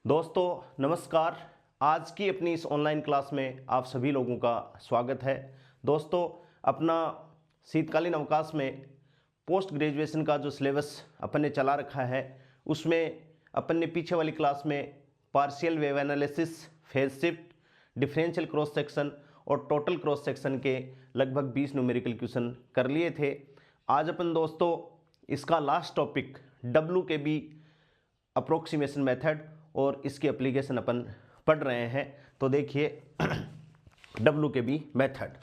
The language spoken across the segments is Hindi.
दोस्तों नमस्कार। आज की अपनी इस ऑनलाइन क्लास में आप सभी लोगों का स्वागत है। दोस्तों अपना शीतकालीन अवकाश में पोस्ट ग्रेजुएशन का जो सिलेबस अपन ने चला रखा है उसमें अपन ने पीछे वाली क्लास में partial wave analysis, phase shift, differential cross section और टोटल क्रॉस सेक्शन के लगभग 20 न्यूमेरिकल क्वेश्चन कर लिए थे। आज अपन दोस्तों इसका last topic WKB approximation method और इसकी एप्लीकेशन अपन पढ़ रहे हैं। तो देखिए WKB मेथड,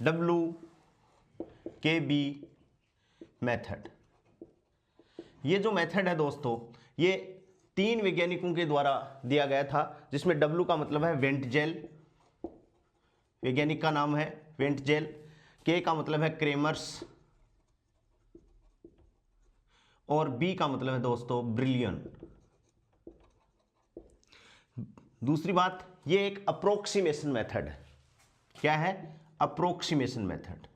WKB मेथड, ये जो मेथड है दोस्तों ये 3 वैज्ञानिकों के द्वारा दिया गया था, जिसमें W का मतलब है वेंटजेल, वैज्ञानिक का नाम है वेंटजेल, K का मतलब है क्रेमर्स और B का मतलब है दोस्तों ब्रिलियन। दूसरी बात, ये एक अप्रोक्सीमेशन मेथड है। क्या है? अप्रोक्सीमेशन मेथड,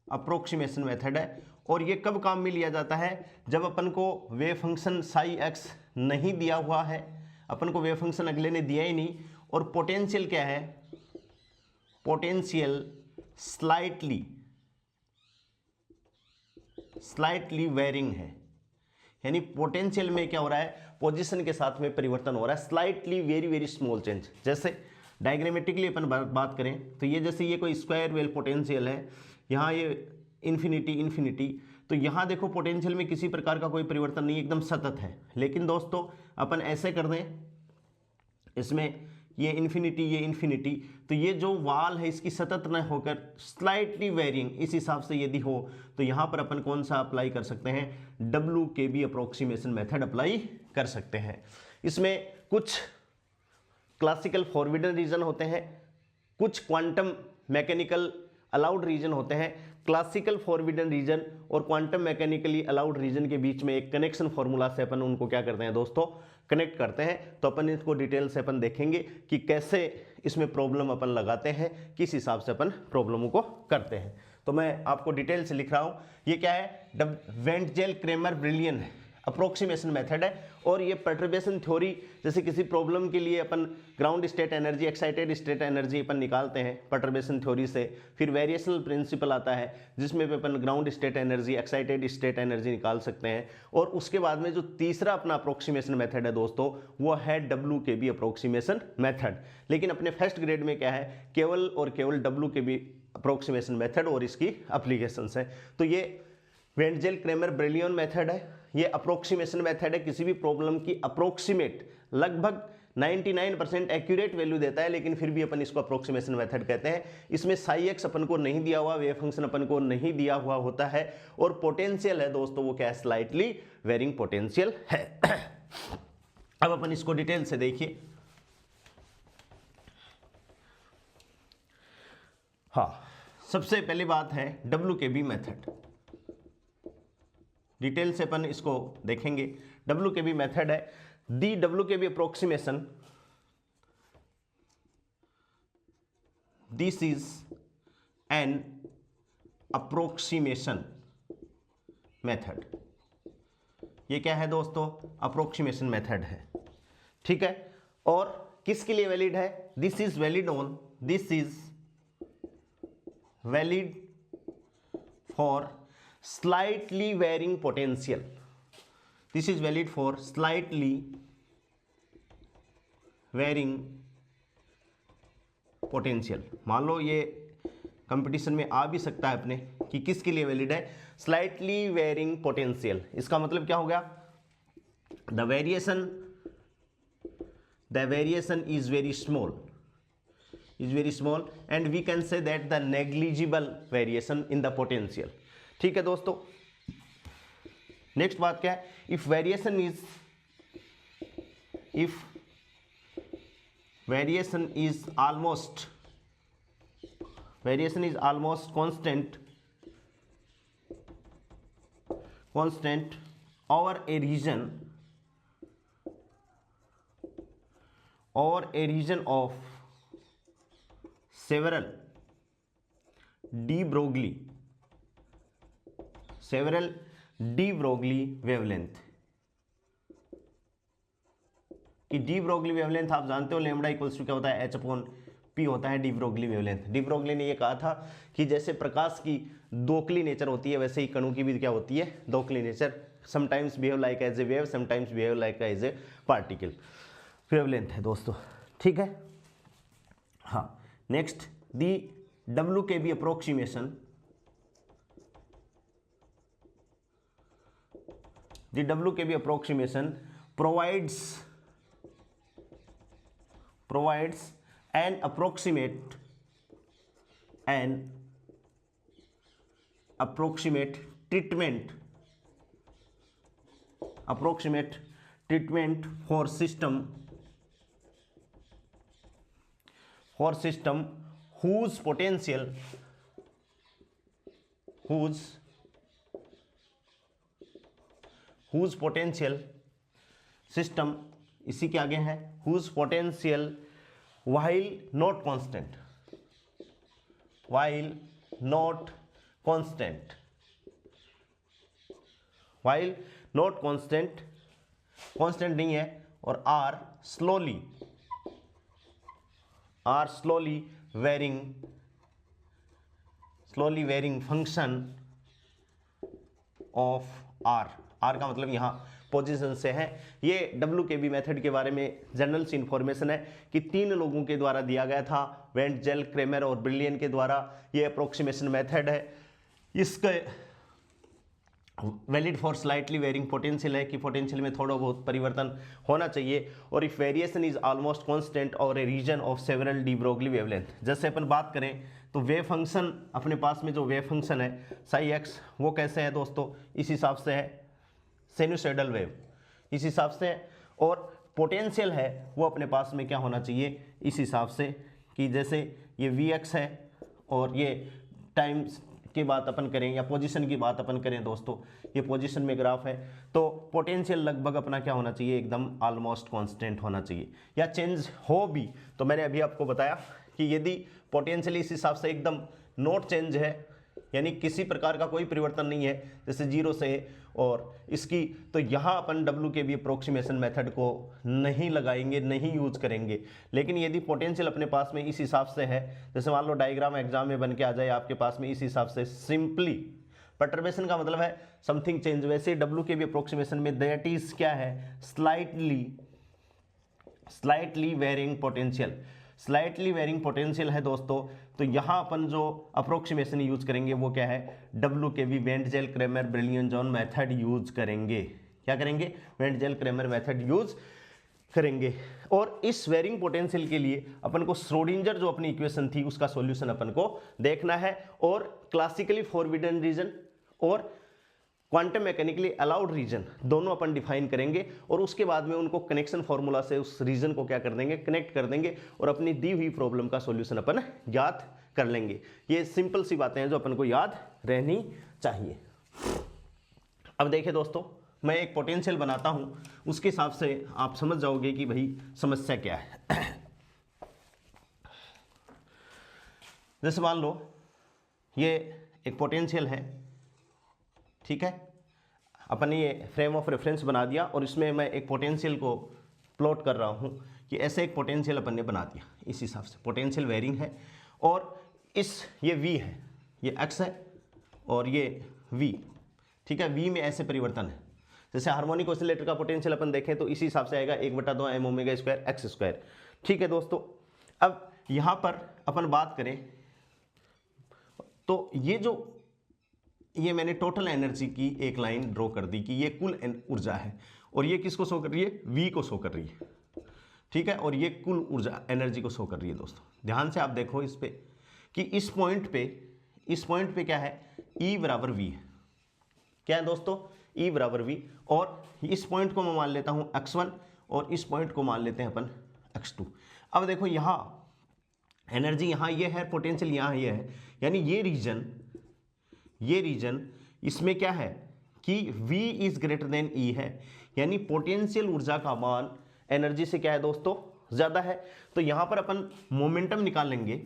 अप्रोक्सीमेशन मेथड है। और ये कब काम में लिया जाता है? जब अपन को वेव फंक्शन साई एक्स नहीं दिया हुआ है, अपन को वेव फंक्शन अगले ने दिया ही नहीं, और पोटेंशियल क्या है? पोटेंशियल स्लाइटली वेरिंग है। यानी पोटेंशियल में क्या हो रहा है? पोजीशन के साथ में परिवर्तन हो रहा है, slightly very very small change. जैसे डायग्रामेटिकली अपन बात करें तो ये जैसे ये कोई स्क्वायर वेव पोटेंशियल है, यहाँ ये इन्फिनिटी, तो यहाँ देखो पोटेंशियल में किसी प्रकार का कोई परिवर्तन नहीं, एकदम सतत है। लेकिन दोस्तों अपन ऐसे कर दें, इसमें ये इन्फिनिटी, तो ये जो वाल है इसकी सतत न होकर स्लाइटली वेरिंग, इस हिसाब से यदि हो तो यहाँ पर अपन कौन सा अप्लाई कर सकते हैं? WKB अप्रोक्सीमेशन मेथड अप्लाई कर सकते हैं। इसमें कुछ क्लासिकल फॉरबिडन रीजन होते हैं, कुछ क्वांटम मैकेनिकल अलाउड रीजन होते हैं। क्लासिकल फॉरबिडन रीजन और क्वांटम मैकेनिकली अलाउड रीजन के बीच में एक कनेक्शन फॉर्मूला से अपन उनको क्या करते हैं दोस्तों? कनेक्ट करते हैं। तो अपन इसको डिटेल से अपन देखेंगे कि कैसे इसमें प्रॉब्लम अपन लगाते हैं, किस हिसाब से अपन प्रॉब्लमों को करते हैं। तो मैं आपको डिटेल से लिख रहा हूँ। ये क्या है? वेंटजेल क्रेमर ब्रिलियन है, अप्रोक्सीमेशन मेथड है। और ये पर्टर्बेशन थ्योरी, जैसे किसी प्रॉब्लम के लिए अपन ground state energy, excited state energy अपन निकालते हैं पर्टर्बेशन थ्योरी से। फिर वेरिएशनल प्रिंसिपल आता है जिसमें भी अपन ground state energy, excited state energy निकाल सकते हैं। और उसके बाद में जो तीसरा अपना अप्रोक्सीमेशन मेथड है दोस्तों वो है WKB अप्रोक्सीमेशन मेथड। लेकिन अपने फर्स्ट ग्रेड में क्या है? केवल और केवल WKB अप्रोक्सीमेशन मेथड और इसकी एप्लीकेशंस है। तो ये वेंटजेल क्रेमर ब्रिलियन मेथड है, ये अप्रोक्सीमेशन मेथड है। किसी भी प्रॉब्लम की अप्रोक्सीमेट, लगभग 99% एक्यूरेट वैल्यू देता है, लेकिन फिर भी अपन इसको अप्रोक्सीमेशन मेथड कहते हैं। इसमें साई एक्स अपन को नहीं दिया हुआ, वेव फंक्शन अपन को नहीं दिया हुआ होता है, और पोटेंशियल है दोस्तों वो क्या है? स्लाइटली वेरिंग पोटेंशियल है। अब अपन इसको डिटेल से देखिए। हाँ, सबसे पहली बात है WKB मेथड, डिटेल से अपन इसको देखेंगे। WKB मेथड है दी WKB approximation, this is an approximation method. ये क्या है दोस्तों? अप्रोक्सीमेशन मेथड है, ठीक है। और किसके लिए वैलिड है? This is valid for slightly varying potential. This is valid for slightly varying potential. मान लो ये कंपटीशन में आ भी सकता है अपने कि किसके लिए वैलिड है? Slightly varying potential. इसका मतलब क्या हो गया? The variation is very small and we can say that the negligible variation in the potential. ठीक है दोस्तों। नेक्स्ट बात क्या है? If variation is almost constant over a region of several de Broglie wavelength, कि डी ब्रोगली वेवलेंथ आप जानते हो लैम्बडा इक्वल्स टू क्या होता है, H/P होता है D Broglie wavelength. De Broglie ने ये कहा था कि जैसे प्रकाश की दोकली नेचर होती है वैसे ही कणों की भी क्या होती है, दोकली nature. Sometimes behave like as a wave, sometimes behave like as a particle. Wavelength है दोस्तों, ठीक है। हाँ, next the WKB approximation, the WKB approximation provides an approximate treatment for system whose potential system इसी के आगे है whose potential while not constant नहीं है, और are slowly varying function of R का मतलब यहाँ पोजीशन से है। ये WKB मेथड के बारे में जनरल सी इंफॉर्मेशन है कि 3 लोगों के द्वारा दिया गया था, वेंट, जेल, क्रेमर और ब्रिलियन के द्वारा। ये अप्रोक्सीमेशन मेथड है। इसके valid for slightly varying potential है कि पोटेंशियल में थोड़ा बहुत परिवर्तन होना चाहिए, और if variation is almost constant और a region of several de Broglie wavelength. जैसे अपन बात करें तो वेव फंक्शन, अपने पास में जो वेव फंक्शन है साई एक्स, वो कैसे है दोस्तों, इस हिसाब से है, साइनसॉइडल वेव इस हिसाब से है, और पोटेंशियल है वो अपने पास में क्या होना चाहिए, इस हिसाब से कि जैसे ये वी एक्स है, और ये टाइम की बात अपन करें या पोजीशन की बात अपन करें दोस्तों, ये पोजीशन में ग्राफ है, तो पोटेंशियल लगभग अपना क्या होना चाहिए, एकदम ऑलमोस्ट कांस्टेंट होना चाहिए, या चेंज हो भी तो मैंने अभी आपको बताया कि यदि पोटेंशियल इस हिसाब से एकदम नॉट चेंज है, यानी किसी प्रकार का कोई परिवर्तन नहीं है, जैसे 0 से और इसकी, तो यहाँ अपन WKB अप्रोक्सीमेशन मेथड को नहीं लगाएंगे, नहीं यूज करेंगे। लेकिन यदि पोटेंशियल अपने पास में इस हिसाब से है, जैसे मान लो डायग्राम एग्जाम में बन के आ जाए आपके पास में इस हिसाब से, सिंपली परटर्बेशन का मतलब है समथिंग चेंज, वैसे WKB अप्रोक्सीमेशन में दैट इज क्या है, स्लाइटली वेरिंग पोटेंशियल है दोस्तों। तो यहाँ अपन जो अप्रोक्सीमेशन यूज करेंगे वो क्या है, WKB Wentzel, Kramer, Brillouin जॉन मेथड यूज करेंगे। क्या करेंगे, Wentzel, Kramer method use करेंगे। और इस वेरिंग पोटेंशियल के लिए अपन को श्रोडिंगर जो अपनी इक्वेशन थी उसका सॉल्यूशन अपन को देखना है, और क्लासिकली फॉरबिडन रीजन और क्वांटम मैकेनिकली अलाउड रीजन दोनों अपन डिफाइन करेंगे, और उसके बाद में उनको कनेक्शन फॉर्मूला से उस रीजन को क्या कर देंगे, कनेक्ट कर देंगे, और अपनी दी हुई प्रॉब्लम का सॉल्यूशन अपन याद कर लेंगे। ये सिंपल सी बातें हैं जो अपन को याद रहनी चाहिए। अब देखिए दोस्तों, मैं एक पोटेंशियल बनाता हूं, उसके हिसाब से आप समझ जाओगे कि भाई समस्या क्या है। जैसे मान लो ये एक पोटेंशियल है, ठीक है, अपन ने ये फ्रेम ऑफ रेफरेंस बना दिया, और इसमें मैं एक पोटेंशियल को प्लॉट कर रहा हूँ कि ऐसे एक पोटेंशियल अपन ने बना दिया, इस हिसाब से पोटेंशियल वेरिंग है, और ये V है, ये X है, और ये V, ठीक है, V में ऐसे परिवर्तन है। जैसे हार्मोनिक ऑसिलेटर का पोटेंशियल अपन देखें तो इसी हिसाब से आएगा 1/2 m⍵² x², ठीक है दोस्तों। अब यहाँ पर अपन बात करें तो ये मैंने टोटल एनर्जी की एक लाइन ड्रॉ कर दी कि ये कुल ऊर्जा है, और ये किसको शो कर रही है, V को शो कर रही है, ठीक है, और ये कुल ऊर्जा एनर्जी को शो कर रही है। दोस्तों ध्यान से आप देखो इस पे कि इस पॉइंट पे क्या है, E बराबर V है, क्या है दोस्तों, E बराबर V, और इस पॉइंट को मैं मान लेता हूं x1, और इस पॉइंट को मान लेते हैं अपन x2। अब देखो यहाँ एनर्जी यहाँ ये है, पोटेंशियल यहाँ ये है, यानी ये रीजन इसमें क्या है कि V is greater then E है, यानी पोटेंशियल ऊर्जा का मान एनर्जी से क्या है दोस्तों, ज्यादा है। तो यहाँ पर अपन मोमेंटम निकालेंगे,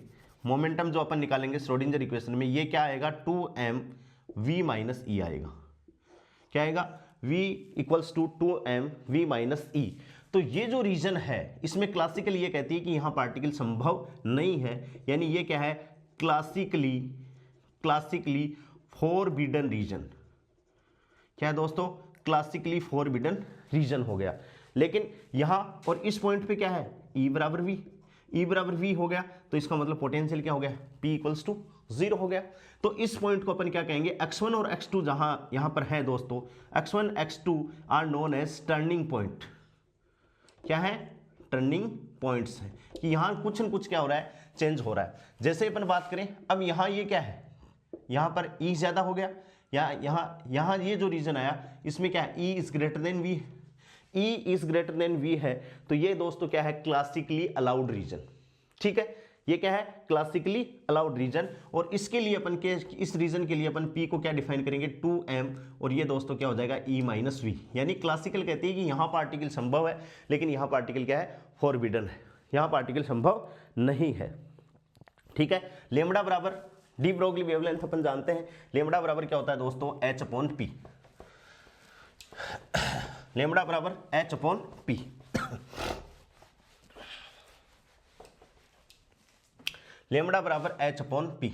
मोमेंटम जो अपन निकालेंगे श्रोडिंगर इक्वेशन में, ये क्या आएगा, 2mv माइनस ई आएगा। क्या आएगा, v equals to 2mv minus E. तो ये जो रीजन है इसमें क्लासिकल ये कहती है कि यहाँ पार्टिकल संभव नहीं है, यानी ये क्या है, क्लासिकली फॉरबिडन रीजन। क्या है दोस्तों, क्लासिकली फॉरबिडन रीजन हो गया। लेकिन यहाँ और इस पॉइंट पे क्या है, E बराबर V हो गया, तो इसका मतलब पोटेंशियल क्या हो गया, P इक्वल्स टू 0 हो गया। तो इस पॉइंट को अपन क्या कहेंगे, x1 और x2 जहां यहां पर है दोस्तों, x1 x2 are known as turning point. क्या है, टर्निंग पॉइंट्स है कि यहां कुछ न कुछ क्या हो रहा है, चेंज हो रहा है। जैसे अपन बात करें, अब यहां ये क्या है, यहां पर E ज्यादा हो गया, या यहां ये जो रीजन आया इसमें क्या है, E is greater than V, E is greater than V है, तो ये दोस्तों क्या है, क्लासिकली अलाउड रीजन। ठीक है, ये क्या है, क्लासिकली अलाउड रीजन। और इसके लिए अपन के इस रीजन के लिए अपन P को क्या डिफाइन करेंगे, 2m, और ये दोस्तों क्या हो जाएगा, E माइनस V। यानी क्लासिकल कहती है कि यहाँ पार्टिकल संभव है, लेकिन यहाँ पार्टिकल क्या है, फॉरबिडन है, यहाँ पार्टिकल संभव नहीं है। ठीक है, लेमडा बराबर डी ब्रोगली वेवलेंथ अपन जानते हैं, लेमडा बराबर क्या होता है दोस्तों, H/P। लेमडा बराबर H/P। लेमडा बराबर H/P।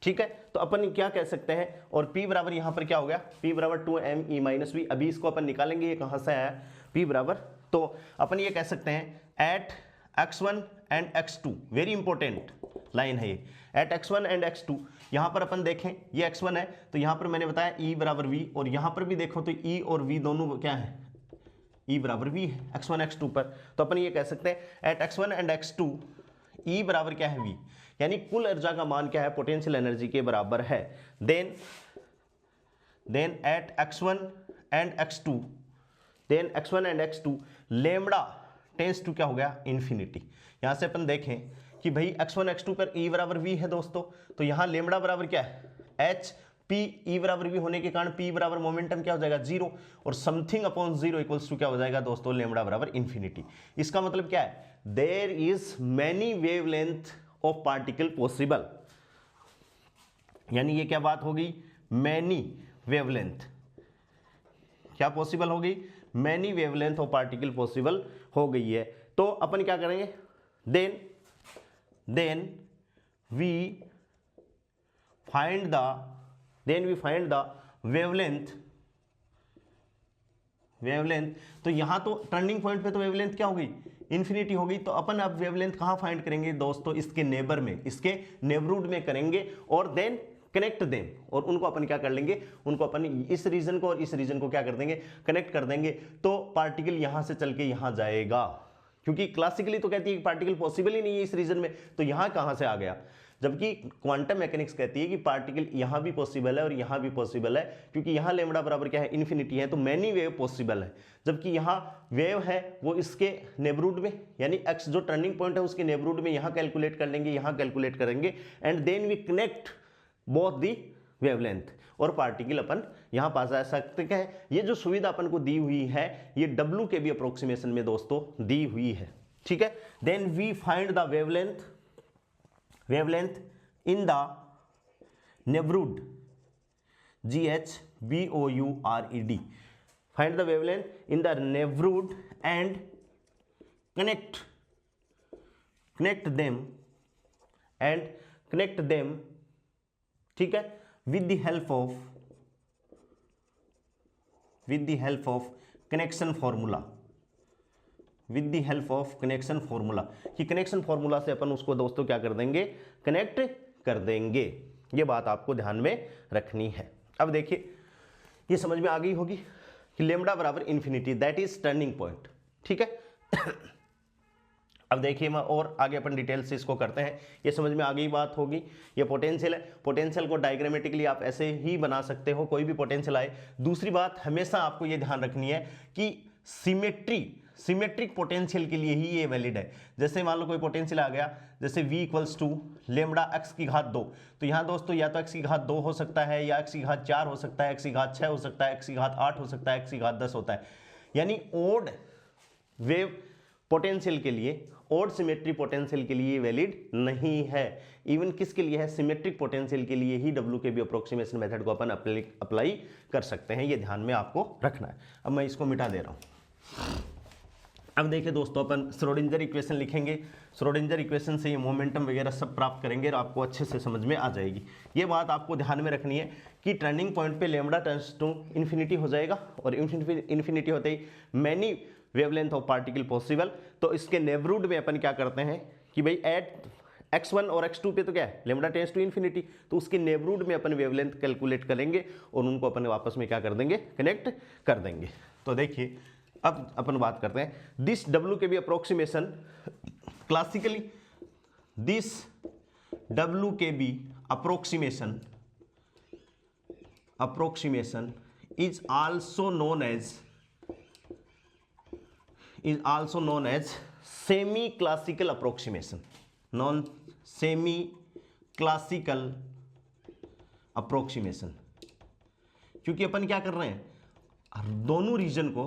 ठीक है, तो अपन क्या कह सकते हैं, और P बराबर यहां पर क्या हो गया, P बराबर 2m E माइनस V। अभी इसको अपन निकालेंगे, ये कहां से आया, P बराबर, तो अपन ये कह सकते हैं at x1 and x2, very important line है ये, एट x1 एंड x2। यहां पर अपन देखें, ये x1 है, तो यहां पर मैंने बताया E बराबर V, और यहां पर भी देखो तो E और V दोनों क्या है, E बराबर V है x1 x2 पर। तो अपन ये कह सकते हैं at x1 and x2 E बराबर क्या है, V, यानी कुल ऊर्जा का मान क्या है, पोटेंशियल एनर्जी के बराबर है। Then at x1 and x2, then x1 and x2 lambda tends to क्या हो गया, इन्फिनिटी। यहां से अपन देखें कि भाई x1 x2 पर E बराबर V है दोस्तों, तो यहां लेमडा बराबर क्या है, H P, E बराबर V होने के कारण P बराबर मोमेंटम क्या हो जाएगा, 0, और समथिंग अपॉन 0 इक्वल्स टू क्या हो जाएगा दोस्तों, लेमडा बराबर इन्फिनिटी। इसका मतलब क्या है, there is many wavelength of particle possible, यानी ये क्या बात होगी, मैनी वेवलेंथ क्या पॉसिबल होगी, many wavelength of particle possible हो गई है। तो अपन क्या करेंगे, then we find the wavelength. तो यहां तो टर्निंग पॉइंट पे तो वेवलेंथ क्या होगी, इन्फिनिटी होगी। तो अपन अब वेवलेंथ कहां फाइंड करेंगे दोस्तों, इसके नेबर में, इसके नेबरहुड में करेंगे, और देन कनेक्ट देम, और उनको अपन क्या कर लेंगे, उनको अपन इस रीजन को और इस रीजन को क्या कर देंगे, कनेक्ट कर देंगे। तो पार्टिकल यहां से चल के यहां जाएगा, क्योंकि क्लासिकली तो कहती है कि पार्टिकल पॉसिबल ही नहीं है इस रीजन में, तो यहां कहां से आ गया, जबकि क्वांटम मैकेनिक्स कहती है कि पार्टिकल यहां भी पॉसिबल है और यहां भी पॉसिबल है, क्योंकि यहां लेमडा बराबर क्या है, इन्फिनिटी है, तो मैनी वेव पॉसिबल है। जबकि यहां वेव है वो इसके नेबरहुड में, यानी एक्स जो टर्निंग पॉइंट है उसके नेबरहुड में, यहां कैलकुलेट कर लेंगे, यहां कैलकुलेट करेंगे, and then we connect both the wavelength, और पार्टिकल अपन यहां पास आ सकते हैं। ये जो सुविधा अपन को दी हुई है, ये W के भी अप्रोक्सीमेशन में दोस्तों दी हुई है। ठीक है, then we find the wavelength in the neighbourhood, GHBOURED, find the wavelength in the neighbourhood and connect them, ठीक है, with the help of connection formula, कि कनेक्शन फॉर्मूला से अपन उसको दोस्तों क्या कर देंगे, कनेक्ट कर देंगे। ये बात आपको ध्यान में रखनी है। अब देखिए, ये समझ में आ गई होगी कि लेमडा बराबर infinity, that is turning point. ठीक है, अब देखिए मैं और आगे अपन डिटेल से इसको करते हैं। ये समझ में आ गई बात होगी। ये पोटेंशियल है, पोटेंशियल को डायग्रामेटिकली आप ऐसे ही बना सकते हो, कोई भी पोटेंशियल आए। दूसरी बात हमेशा आपको ये ध्यान रखनी है कि सिमेट्रिक पोटेंशियल के लिए ही ये वैलिड है। जैसे मान लो कोई पोटेंशियल आ गया, जैसे v equals to lambda x की घात 2, तो यहाँ दोस्तों या तो x की घात 2 हो सकता है, या x की घात 4 हो सकता है, x की घात 6 हो सकता है, x की घात 8 हो सकता है, x की घात 10 होता है। यानी ओड वेव पोटेंशियल के लिए, ओड सिमेट्रिक पोटेंशियल के लिए वैलिड नहीं है। इवन किसके लिए है, सिमेट्रिक पोटेंशियल के लिए ही WKB अप्रोक्सीमेशन मेथड को अपन अप्लाई कर सकते हैं। ये ध्यान में आपको रखना है। अब मैं इसको मिटा दे रहा हूं। अब देखिए दोस्तों, अपन श्रोडिंगर इक्वेशन लिखेंगे। श्रोडिंगर इक्वेशन से ये मोमेंटम वगैरह सब प्राप्त करेंगे और आपको अच्छे से समझ में आ जाएगी। ये बात आपको ध्यान में रखनी है कि टर्निंग पॉइंट पे लैम्डा टेंड्स टू इन्फिनिटी हो जाएगा और इन्फिनिटी होते ही many wavelength of particle possible. तो इसके नेबरहुड में अपन क्या करते हैं कि भाई एट x1 और x2 पे तो क्या है, लैम्डा टेंड्स टू इन्फिनिटी, तो उसके नेबरहुड में अपन वेवलेंथ कैलकुलेट करेंगे और उनको अपन आपस में क्या कर देंगे, कनेक्ट कर देंगे। तो देखिए अब अपन बात करते हैं दिस W के भी अप्रोक्सीमेशन क्लासिकली, दिस W के भी approximation is also known as semi classical approximation, non semi classical approximation। क्योंकि अपन क्या कर रहे हैं, दोनों रीजन को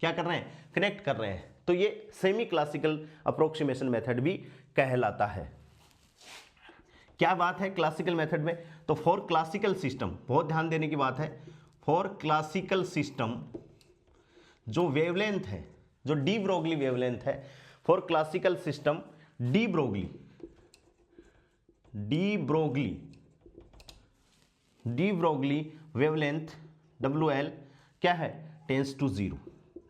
क्या कर रहे हैं, कनेक्ट कर रहे हैं, तो ये सेमी क्लासिकल अप्रोक्सीमेशन मेथड भी कहलाता है। क्या बात है क्लासिकल मेथड में, तो फॉर क्लासिकल सिस्टम, बहुत ध्यान देने की बात है, फॉर क्लासिकल सिस्टम जो वेवलेंथ है, जो डी ब्रोगली वेवलेंथ है, for classical system D Broglie wavelength WL क्या है, टेंस टू 0,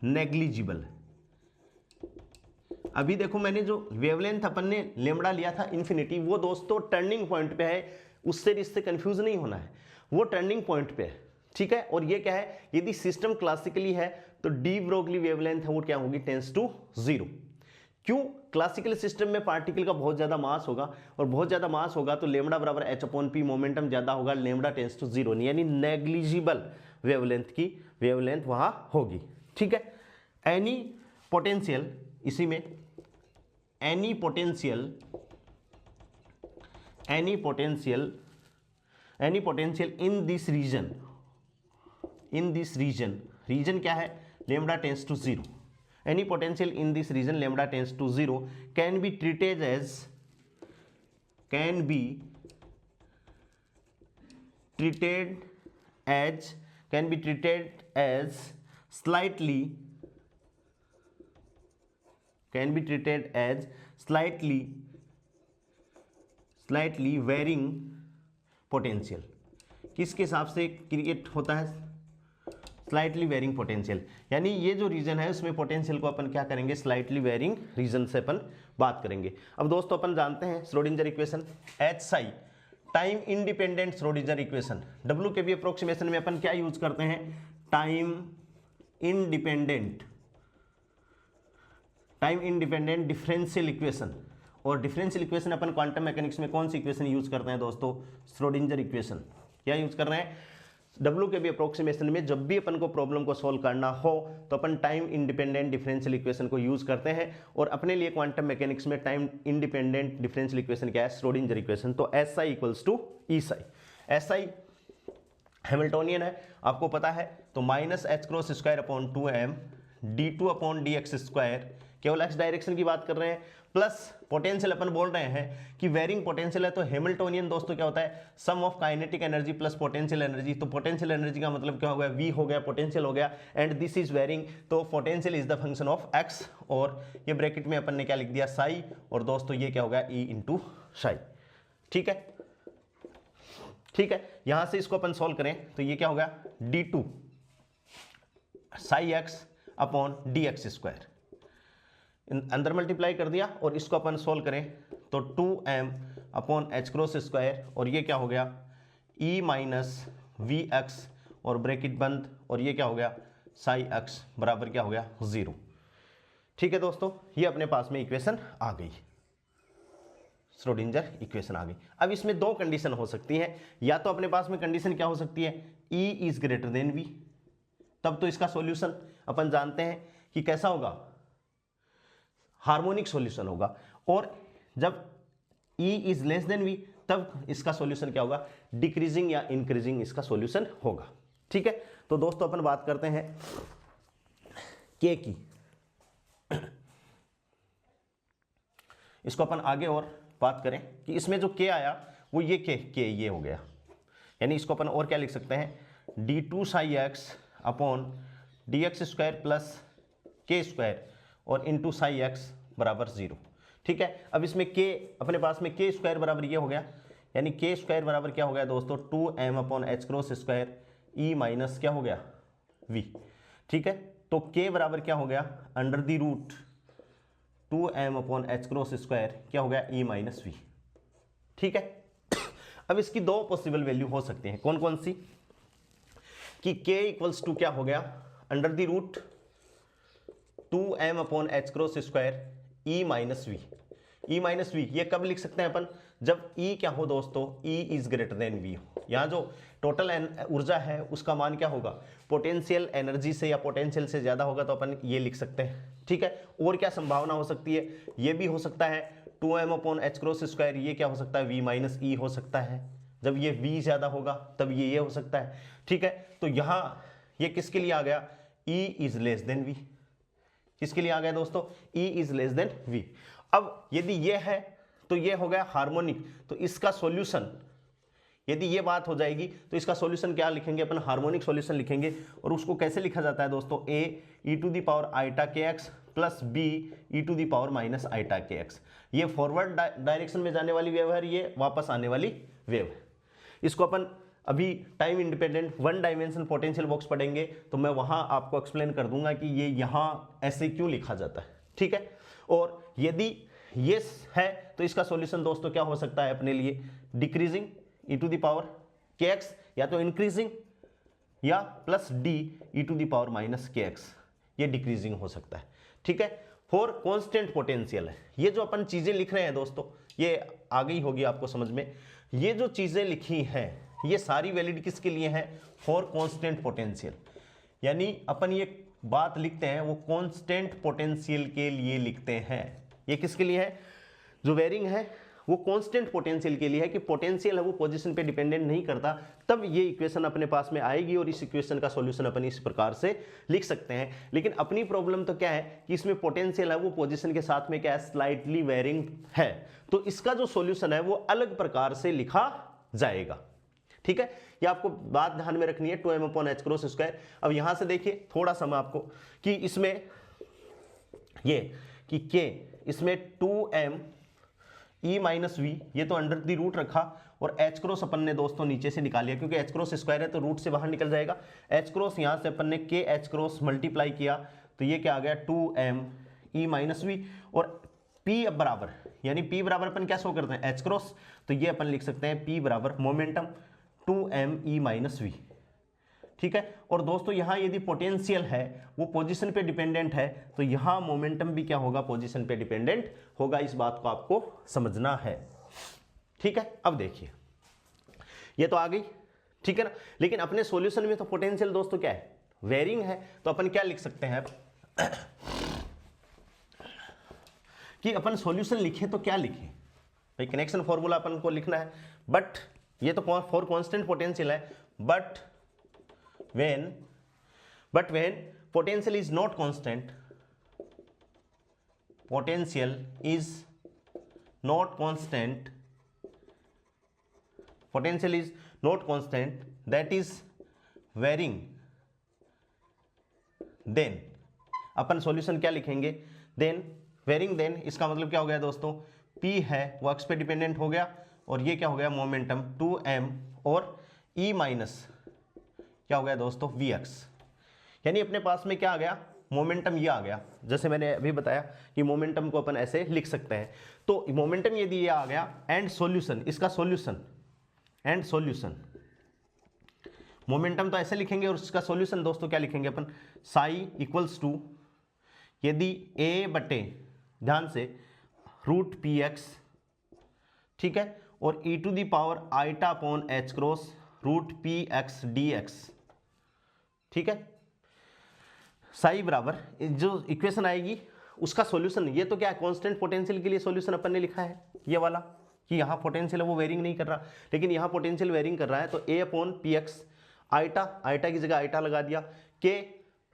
नेग्लिजिबल है। अभी देखो मैंने जो वेवलेंथ अपन ने लैम्डा लिया था इन्फिनिटी, वो दोस्तों टर्निंग पॉइंट पे है, उससे इससे कंफ्यूज नहीं होना है, वो टर्निंग पॉइंट पे है, ठीक है। और ये क्या है, यदि सिस्टम क्लासिकली है तो डी ब्रोगली वेवलेंथ है वो क्या होगी, टेंस टू 0। क्यों, क्लासिकल सिस्टम में पार्टिकल का बहुत ज्यादा मास होगा और बहुत ज्यादा मास होगा तो लैम्डा बराबर h/p, मोमेंटम ज्यादा होगा, लैम्डा टेंस टू 0, यानी नेग्लिजिबल वेवलेंथ की वेवलेंथ वहां होगी, ठीक है। एनी पोटेंशियल, इसी में any potential in this region क्या है, lambda tends to 0, any potential in this region lambda tends to 0 can be treated as slightly varying potential। किसके हिसाब से क्रिएट होता है, स्लाइटली वेरिंग पोटेंशियल, यानी ये जो रीजन है उसमें पोटेंशियल को अपन क्या करेंगे, स्लाइटली वेरिंग रीजन से अपन बात करेंगे। अब दोस्तों अपन जानते हैं Schrodinger equation Hψ, time independent Schrodinger equation. W के भी अप्रोक्सीमेशन में अपन क्या यूज करते हैं, टाइम इंडिपेंडेंट डिफरेंशियल इक्वेशन। और डिफरेंशियल इक्वेशन अपन क्वांटम मैकेनिक्स में कौन सी इक्वेशन यूज करते हैं दोस्तों, श्रोडिंगर इक्वेशन। क्या यूज कर रहे हैं, W के भी अप्रोक्सीमेशन में जब भी अपन को प्रॉब्लम को सॉल्व करना हो तो अपन टाइम इंडिपेंडेंट डिफरेंशियल इक्वेशन को यूज करते हैं। और अपने लिए क्वांटम मैकेनिक्स में टाइम इंडिपेंडेंट डिफरेंशियल इक्वेशन क्या है, श्रोडिंगर इक्वेशन। तो SI equals to Eψ। SI Hamiltonian है आपको पता है, तो -h×2m d2/dx², केवल x डायरेक्शन की बात कर रहे हैं, प्लस पोटेंशियल अपन बोल रहे हैं कि वेरिंग पोटेंशियल है, तो हैमिल्टोनियन दोस्तों क्या होता है, sum of kinetic energy plus potential energy. तो पोटेंशियल एनर्जी का मतलब क्या हो गया, v हो गया, पोटेंशियल हो गया, एंड दिस इज वेरिंग, तो potential is the function of x, और ये ब्रैकेट में अपन ने क्या लिख दिया, साई, और दोस्तों ये क्या हो गया, E इंटू साई, ठीक है। ठीक है, यहां से इसको अपन सॉल्व करें तो ये क्या हो गया, d2 साई x/dx², अंदर मल्टीप्लाई कर दिया, और इसको अपन सोल्व करें तो 2m/h² और ये क्या हो गया, E - vx, और ब्रैकेट बंद, और ये क्या हो गया, साई x बराबर क्या हो गया, 0। ठीक है दोस्तों, ये अपने पास में इक्वेशन आ गई, श्रोडिंगर इक्वेशन आ गई। अब इसमें दो कंडीशन हो सकती हैं, या तो अपने पास में कंडीशन क्या हो सकती है, E is greater than v, तब तो इसका सॉल्यूशन अपन जानते हैं कि कैसा होगा, हार्मोनिक सॉल्यूशन होगा, और जब E is less then v तब इसका सॉल्यूशन क्या होगा, डिक्रीजिंग या इंक्रीजिंग इसका सॉल्यूशन होगा। ठीक है, तो दोस्तों अपन बात करते हैं K की, इसको अपन आगे और बात करें कि इसमें जो K आया वो ये K ये हो गया, यानी इसको अपन और क्या लिख सकते हैं, d2 Sai x/dx² plus k², और इंटू साई एक्स बराबर 0। ठीक है, अब इसमें के अपने पास में के स्क्वायर बराबर ये हो गया, यानी के स्क्वायर बराबर क्या हो गया दोस्तों 2m/h cross square E minus क्या हो गया v। ठीक है, तो के बराबर क्या हो गया under the root 2m/h cross square क्या हो गया ई माइनस वी। ठीक है, अब इसकी दो पॉसिबल वैल्यू हो सकती हैं, कौन कौन सी, कि k इक्वल्स टू क्या हो गया under the root 2m/h cross square E minus V. E minus V ये कब लिख सकते हैं अपन, जब E क्या हो दोस्तों, E is greater than V हो। यहाँ जो टोटल ऊर्जा है उसका मान क्या होगा, पोटेंशियल एनर्जी से या पोटेंशियल से ज्यादा होगा तो अपन ये लिख सकते हैं। ठीक है, और क्या संभावना हो सकती है, ये भी हो सकता है 2m/h क्रॉस स्क्वायर, ये क्या हो सकता है V माइनस E हो सकता है, जब ये V ज्यादा होगा तब ये हो सकता है। ठीक है, तो यहाँ ये किसके लिए आ गया, E is less then V, किसके लिए आ गया दोस्तों, E is less then V। अब यदि ये है तो ये हो गया हार्मोनिक, तो इसका सॉल्यूशन यदि ये बात हो जाएगी तो इसका सॉल्यूशन क्या लिखेंगे अपन, हार्मोनिक सॉल्यूशन लिखेंगे। और उसको कैसे लिखा जाता है दोस्तों, a e to the power iota k x plus b e to the power minus iota k x. ये फॉरवर्ड डायरेक्शन में जाने वाली वेव है, ये वापस आने वाली वेव है। इसको अपन अभी time independent one dimension potential box पढ़ेंगे तो मैं वहां आपको एक्सप्लेन कर दूंगा कि ये यहाँ ऐसे क्यों लिखा जाता है। ठीक है, और यदि ये है तो इसका सॉल्यूशन दोस्तों क्या हो सकता है अपने लिए, decreasing e to the power k x, या तो इंक्रीजिंग या plus d e to the power minus k x, ये डिक्रीजिंग हो सकता है। ठीक है, फॉर कांस्टेंट पोटेंशियल है। ये जो अपन चीजें लिख रहे हैं दोस्तों ये आ गई होगी आपको समझ में, ये जो चीजें लिखी हैं ये सारी वैलिड किसके लिए है, फॉर कांस्टेंट पोटेंशियल। यानी अपन ये बात लिखते हैं वो कांस्टेंट पोटेंशियल के लिए लिखते हैं। ये किसके लिए है, जो वेरिंग है वो कांस्टेंट पोटेंशियल के लिए है, कि पोटेंशियल है वो पोजीशन पे डिपेंडेंट नहीं करता, तब ये इक्वेशन अपने पास में आएगी और इस इक्वेशन का सॉल्यूशन अपन इस प्रकार से लिख सकते हैं। लेकिन अपनी प्रॉब्लम तो क्या है कि इसमें पोटेंशियल है वो पोजीशन के साथ में क्या है, स्लाइटली वेरिंग है, तो इसका जो सॉल्यूशन है वो अलग प्रकार से लिखा जाएगा। ठीक है, ये आपको बात ध्यान में रखनी है 2m/h क्रॉस स्क्वायर। अब यहां से देखिए थोड़ा सा मैं आपको कि इसमें ये कि k इसमें 2m e माइनस वी, ये तो अंडर दी रूट रखा, और h क्रॉस अपन ने दोस्तों नीचे से निकाल लिया, क्योंकि h क्रॉस स्क्वायर है तो रूट से बाहर निकल जाएगा। h क्रॉस यहाँ से अपन ने k h क्रॉस मल्टीप्लाई किया तो ये क्या आ गया 2m e माइनस वी, और p अब बराबर, यानी p बराबर अपन क्या शो करते हैं h क्रॉस, तो ये अपन लिख सकते हैं p बराबर momentum 2m e minus we. ठीक है, और दोस्तों यहाँ यदि पोटेंशियल है वो पोजीशन पे डिपेंडेंट है तो यहाँ मोमेंटम भी क्या होगा, पोजीशन पे डिपेंडेंट होगा। इस बात को आपको समझना है। ठीक है, अब देखिए ये तो आ गई, ठीक है ना, लेकिन अपने सॉल्यूशन में तो पोटेंशियल दोस्तों क्या है, वेरिंग है, तो अपन क्या लिख सकते हैं कि अपन सॉल्यूशन लिखें तो क्या लिखें भाई, कनेक्शन फॉर्मूला अपन को लिखना है, बट ये तो फॉर कांस्टेंट पोटेंशियल है, but when potential is not constant, potential is not constant, potential is not constant, that is varying, then upon solution क्या लिखेंगे, then varying, then इसका मतलब क्या हो गया दोस्तों, p है वो x पे डिपेंडेंट हो गया, और ये क्या हो गया मोमेंटम 2m, और e माइनस क्या हो गया दोस्तों vx, यानी अपने पास में क्या आ गया, मोमेंटम ये आ गया। जैसे मैंने अभी बताया कि मोमेंटम को अपन ऐसे लिख सकते हैं, तो मोमेंटम यदि ये आ गया एंड सॉल्यूशन, इसका सॉल्यूशन एंड सॉल्यूशन, मोमेंटम तो ऐसे लिखेंगे और इसका सॉल्यूशन दोस्तों क्या लिखेंगे अपन, साई इक्वल्स टू यदि a बटे ध्यान से रूट पी एक्स, ठीक है, और e to the power iota upon h cross root p x d x. ठीक है, साई बराबर जो इक्वेशन आएगी उसका सॉल्यूशन, ये तो क्या है कांस्टेंट पोटेंशियल के लिए सॉल्यूशन अपन ने लिखा है ये वाला, कि यहाँ पोटेंशियल है वो वेरिंग नहीं कर रहा, लेकिन यहाँ पोटेंशियल वेरिंग कर रहा है, तो a upon p x, eta की जगह आइटा लगा दिया, k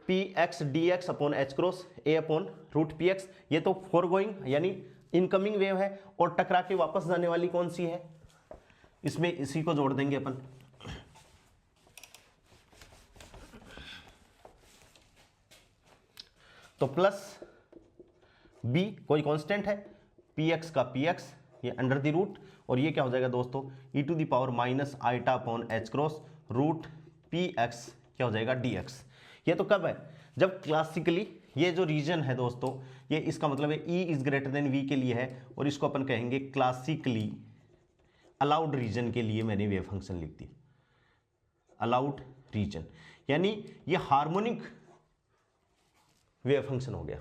p x d x upon h cross a upon root p x, ये तो फोरगोइंग यानी इनकमिंग वेव है, और टकरा के वापस जाने वाली कौन सी है, इसमें इसी को जोड़ देंगे अपन, तो प्लस बी कोई कांस्टेंट है, पी एक्स का पी एक्स, ये अंडर द रूट, और ये क्या हो जाएगा दोस्तों e to the power minus iota upon h cross root p x क्या हो जाएगा डी एक्स। ये तो कब है, जब क्लासिकली ये जो रीजन है दोस्तों, ये इसका मतलब है E is greater than V के लिए है, और इसको अपन कहेंगे क्लासिकली अलाउड रीजन के लिए मैंने वेव फंक्शन लिख दी, अलाउड रीजन, यानी ये हार्मोनिक वेव फंक्शन हो गया।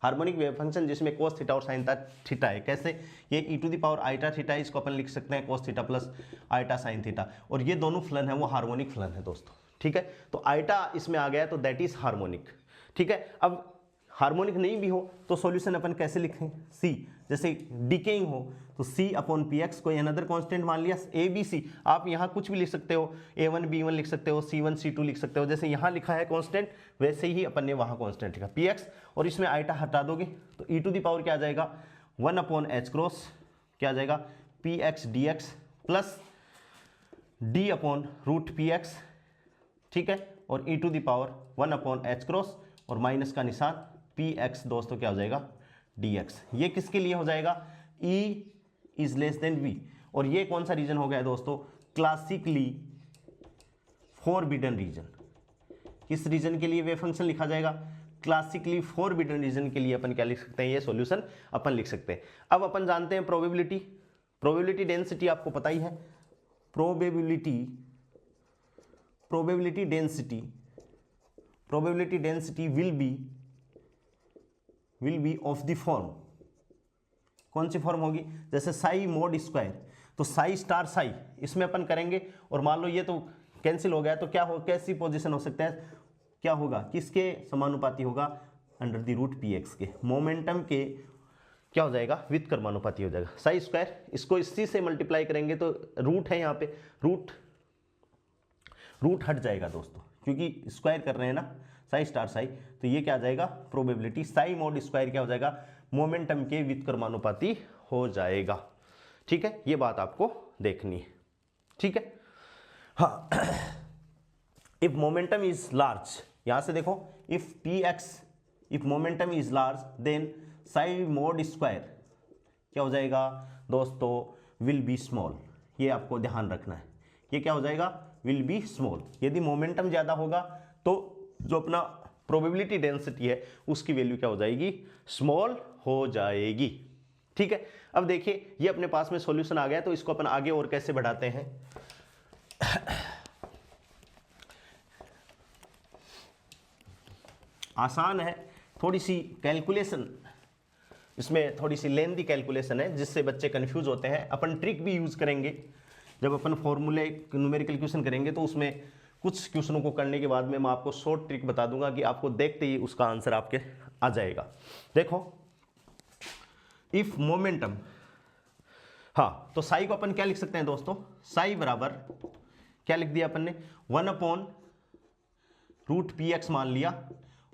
हार्मोनिक वेव फंक्शन जिसमें कोस थीटा और साइन थीटा है, कैसे, ये e to the power iota theta है, इसको अपन लिख सकते हैं cos theta plus iota sine theta, और ये दोनों फलन है वो हार्मोनिक फलन है दोस्तों, ठीक है। तो आइटा इसमें आ गया तो दैट इज हार्मोनिक, ठीक है। अब हार्मोनिक नहीं भी हो तो सॉल्यूशन अपन कैसे लिखें, सी, जैसे डिकेइंग हो तो सी अपॉन पी एक्स, कोई अनदर कांस्टेंट मान लिया ए बी सी, आप यहाँ कुछ भी लिख सकते हो, A1 B1 लिख सकते हो, C1 C2 लिख सकते हो, जैसे यहाँ लिखा है कांस्टेंट वैसे ही अपन ने वहाँ कांस्टेंट लिखा पी एक्स, और इसमें आइटा हटा दोगे तो ई टू द पावर क्या आ जाएगा 1 अपॉन एच क्रॉस क्या आ जाएगा p x d x plus d upon root p x, ठीक है, और e to the power 1 upon h cross और माइनस का निशान पी एक्स दोस्तों क्या हो जाएगा डी एक्स। ये किसके लिए हो जाएगा, E is less than V, और ये कौन सा रीजन हो गया दोस्तों, क्लासिकली फॉरबिडन रीजन। किस रीजन के लिए वेव फंक्शन लिखा जाएगा, क्लासिकली फॉरबिडन रीजन के लिए अपन क्या लिख सकते हैं, ये सॉल्यूशन अपन लिख सकते हैं। अब अपन जानते हैं प्रोबेबिलिटी, प्रोबेबिलिटी डेंसिटी आपको पता ही है, probability density will be of the form, कौन सी फॉर्म होगी, जैसे साई मोड स्क्वायर, तो साई स्टार साई इसमें अपन करेंगे, और मान लो ये तो कैंसिल हो गया तो क्या हो, कैसी पोजीशन हो सकता है, क्या होगा, किसके समानुपाती होगा, under the root p x के, मोमेंटम के क्या हो जाएगा विद कर्मानुपाती हो जाएगा। साई स्क्वायर इसको इसी से मल्टीप्लाई करेंगे तो रूट है यहाँ पे, रूट हट जाएगा दोस्तों, क्योंकि स्क्वायर कर रहे हैं ना साई स्टार साई, तो ये क्या आ जाएगा प्रोबेबिलिटी साई मोड स्क्वायर क्या हो जाएगा मोमेंटम के व्युत्क्रमानुपाती हो जाएगा, ठीक है। ये बात आपको देखनी है, ठीक है। हाँ, इफ मोमेंटम इज लार्ज, यहां से देखो if momentum is large then psi mod square क्या हो जाएगा दोस्तों विल बी स्मॉल, ये आपको ध्यान रखना है, ये क्या हो जाएगा विल बी स्मॉल। यदि मोमेंटम ज्यादा होगा तो जो अपना प्रोबेबिलिटी डेंसिटी है उसकी वैल्यू क्या हो जाएगी स्मॉल हो जाएगी, ठीक है। अब देखिए ये अपने पास में सॉल्यूशन आ गया, तो इसको अपन आगे और कैसे बढ़ाते हैं। आसान है, थोड़ी सी कैलकुलेशन, इसमें थोड़ी सी लेंथी कैलकुलेशन है जिससे बच्चे कंफ्यूज होते हैं। अपन ट्रिक भी यूज करेंगे, जब अपन फॉर्मूले न्यूमेरिकल क्वेश्चन करेंगे तो उसमें कुछ क्वेश्चनों को करने के बाद में मैं आपको शॉर्ट ट्रिक बता दूंगा कि आपको देखते ही उसका आंसर आपके आ जाएगा। देखो इफ मोमेंटम, हाँ तो साई को अपन क्या लिख सकते हैं दोस्तों, साई बराबर क्या लिख दिया अपन ने 1 अपॉन रूट पी एक्स मान लिया,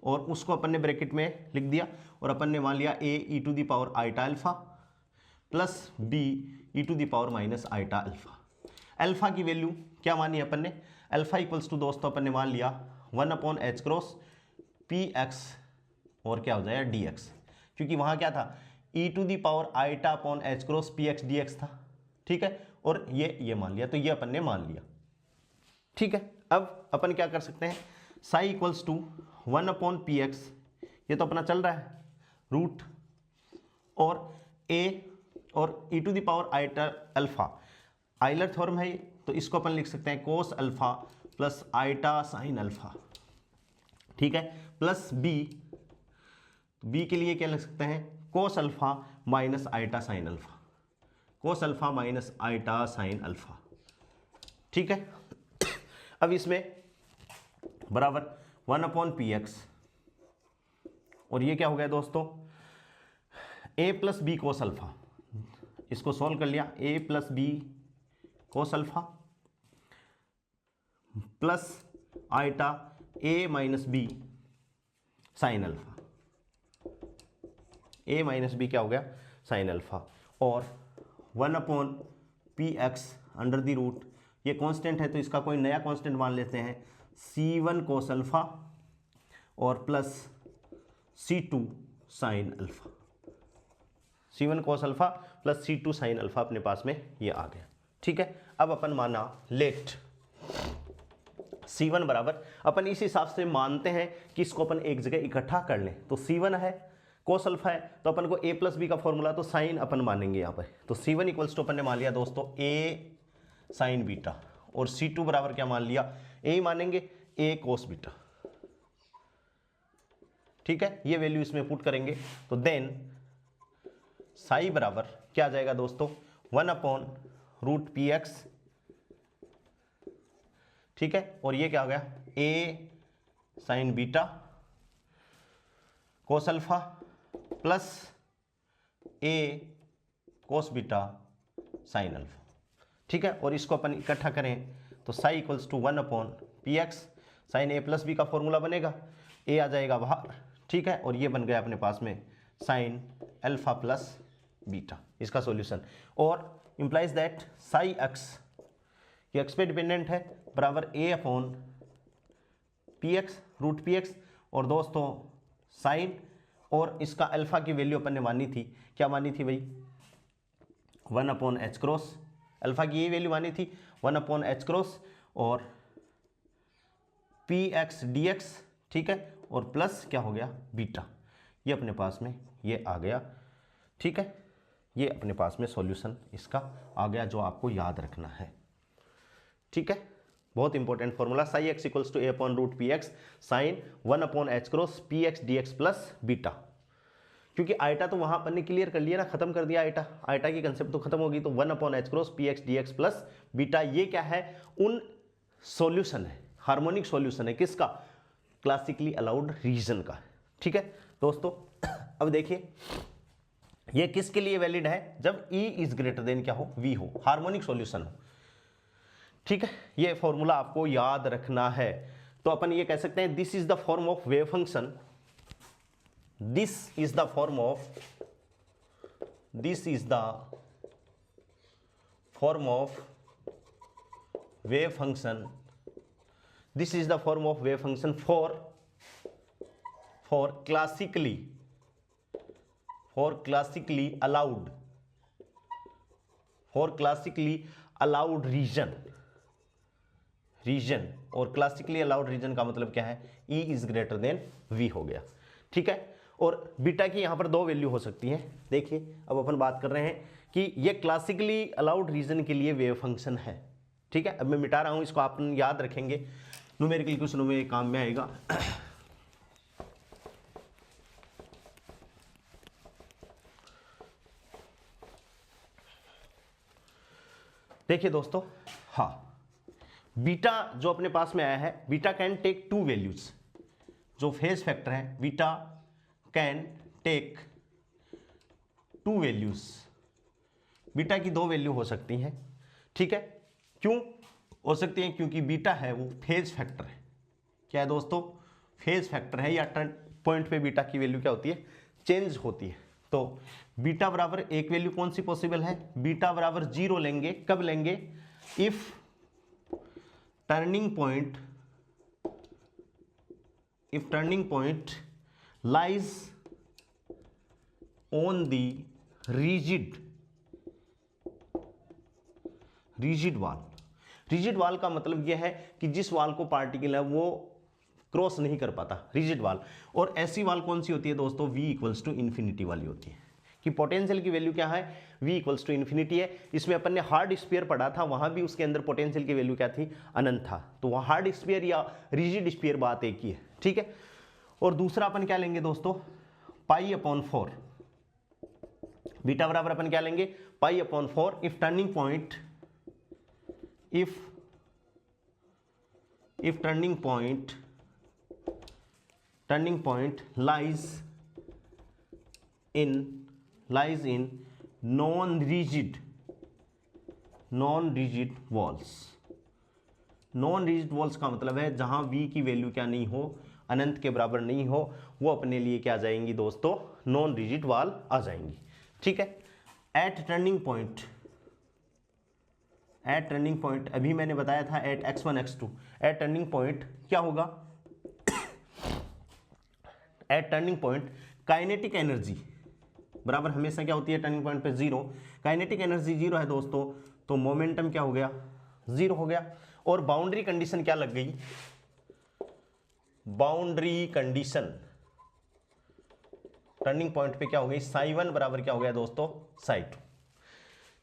और उसको अपन ने ब्रैकेट में लिख दिया, और अपन ने मान लिया A e to the power iota alpha plus B e to the power minus iota alpha. Alpha की वैल्यू क्या मानी अपन ने, अल्फा इक्वल्स टू दोस्तों अपन ने मान लिया 1 upon h cross p x और क्या हो जाएगा डी एक्स, क्योंकि वहाँ क्या था e to the power iota upon h cross p x d x था, ठीक है, और ये मान लिया, तो ये अपन ने मान लिया, ठीक है। अब अपन क्या कर सकते हैं, psi equals to 1 upon p x, ये तो अपना चल रहा है रूट, और ए और e to the power iota alpha, Euler theorem है, तो इसको अपन लिख सकते हैं cos alpha plus iota sine alpha, ठीक है, प्लस बी के लिए क्या लिख सकते हैं cos alpha minus eta sine alpha, cos alpha minus eta sine alpha, ठीक है। अब इसमें बराबर 1 अपॉन पी एक्स, और ये क्या हो गया दोस्तों a plus B cos alpha, इसको सॉल्व कर लिया, a plus B cos alpha plus eta a minus B sine alpha, a minus B क्या हो गया साइन अल्फा, और 1 upon p x under the root, ये कांस्टेंट है तो इसका कोई नया कांस्टेंट मान लेते हैं c1 कोस अल्फा और plus c2 sine alpha, C1 cos alpha plus C2 sine alpha अपने पास में ये आ गया। ठीक है, अब अपन माना लेट C1 बराबर, अपन इस हिसाब से मानते हैं कि इसको अपन एक जगह इकट्ठा कर लें। तो C1 है, cos अल्फा है, तो अपन को a प्लस बी का फॉर्मूला, तो साइन अपन मानेंगे यहाँ पर। तो C1 इक्वल्स टू अपन ने मान लिया दोस्तों a साइन बीटा, और C2 बराबर क्या मान लिया, a ही मानेंगे, a cos बीटा। ठीक है, ये वैल्यू इसमें पुट करेंगे तो देन साई बराबर क्या आ जाएगा दोस्तों, 1/√px। ठीक है, और ये क्या हो गया, a sine beta cos alpha plus a cos beta sine alpha. ठीक है, और इसको अपन इकट्ठा करें तो psi equals to 1/px, sine a plus B का फॉर्मूला बनेगा, a आ जाएगा बाहर। ठीक है, और ये बन गया अपने पास में साइन अल्फा प्लस बीटा, इसका सॉल्यूशन। और इंप्लाइज दैट साई एक्स, ये एक्स पे डिपेंडेंट है, बराबर a/px√px, और दोस्तों साइन, और इसका अल्फा की वैल्यू अपन ने मानी थी, क्या मानी थी भाई, 1/h क्रॉस, अल्फा की ये वैल्यू मानी थी 1/h क्रॉस, और px dx। ठीक है, और प्लस क्या हो गया बीटा, ये अपने पास में ये आ गया। ठीक है, ये अपने पास में सॉल्यूशन इसका आ गया, जो आपको याद रखना है। ठीक है, बहुत important formula, psi x equals to a/√px sine 1/h cross px dx plus beta. क्योंकि आइटा तो वहां अपन ने क्लियर कर लिया ना, खत्म कर दिया आइटा, आइटा की कंसेप्ट तो खत्म होगी, तो 1/h cross px dx plus beta, ये क्या है, उन सॉल्यूशन है, हार्मोनिक सॉल्यूशन है, किसका, क्लासिकली अलाउड रीजन का। ठीक है दोस्तों, अब देखिए ये किसके लिए वैलिड है, जब E इज ग्रेटर देन क्या हो, V हो, हार्मोनिक सॉल्यूशन हो। ठीक है, ये फॉर्मूला आपको याद रखना है। तो अपन ये कह सकते हैं this is the form of wave function, this is the form of wave function, this is the form of wave function for classically allowed रीजन, और क्लासिकली अलाउड रीजन का मतलब क्या है, E is greater than V हो गया। ठीक है, और बीटा की यहां पर दो वैल्यू हो सकती है। देखिए अब अपन बात कर रहे हैं कि ये क्लासिकली अलाउड रीजन के लिए वेव फंक्शन है। ठीक है, अब मैं मिटा रहा हूं इसको, आप याद रखेंगे, न्यूमेरिकल क्वेश्चनों में काम में आएगा। देखिए दोस्तों, हाँ, बीटा जो अपने पास में आया है, beta can take two values, जो फेज फैक्टर है beta can take two values, beta की दो वैल्यू हो सकती हैं। ठीक है, क्यों हो सकती हैं, क्योंकि बीटा है वो फेज फैक्टर है। क्या है दोस्तों, फेज फैक्टर है, या टर्न पॉइंट पे बीटा की वैल्यू क्या होती है, चेंज होती है। तो बीटा बराबर एक वैल्यू कौन सी पॉसिबल है, बीटा बराबर 0 लेंगे, कब लेंगे, if turning point lies on the rigid वाल। रिजिड वाल का मतलब यह है कि जिस वाल को पार्टिकल है वो क्रॉस नहीं कर पाता, रिजिड वाल। और ऐसी वाल कौन सी होती है दोस्तों, V इक्वल्स टू इन्फिनिटी वाली होती है, कि पोटेंशियल की वैल्यू क्या है, V इक्वल्स टू इन्फिनिटी है। इसमें अपन ने हार्ड स्फीयर पढ़ा था, वहां भी उसके अंदर पोटेंशियल की वैल्यू क्या थी, अनंत था। तो वह हार्ड स्फीयर या रिजिड स्फीयर बात एक ही है। ठीक है, और दूसरा अपन क्या लेंगे दोस्तों, π/4, बीटा बराबर अपन क्या लेंगे, π/4 if turning point lies in non-rigid walls। Non rigid walls का मतलब है जहां V की वैल्यू क्या नहीं हो, अनंत के बराबर नहीं हो, वो अपने लिए क्या आ जाएंगी दोस्तों, नॉन रिजिड वॉल आ जाएंगी। ठीक है, एट टर्निंग पॉइंट अभी मैंने बताया था eight x1 x2, eight turning point क्या होगा, at turning point kinetic energy बराबर हमेशा क्या होती है टर्निंग पॉइंट पे 0, काइनेटिक एनर्जी 0 है दोस्तों, तो मोमेंटम क्या हो गया 0 हो गया। और बाउंड्री कंडीशन क्या लग गई, बाउंड्री कंडीशन टर्निंग पॉइंट पे क्या हो गई, साई 1 बराबर क्या हो गया दोस्तों साई 2।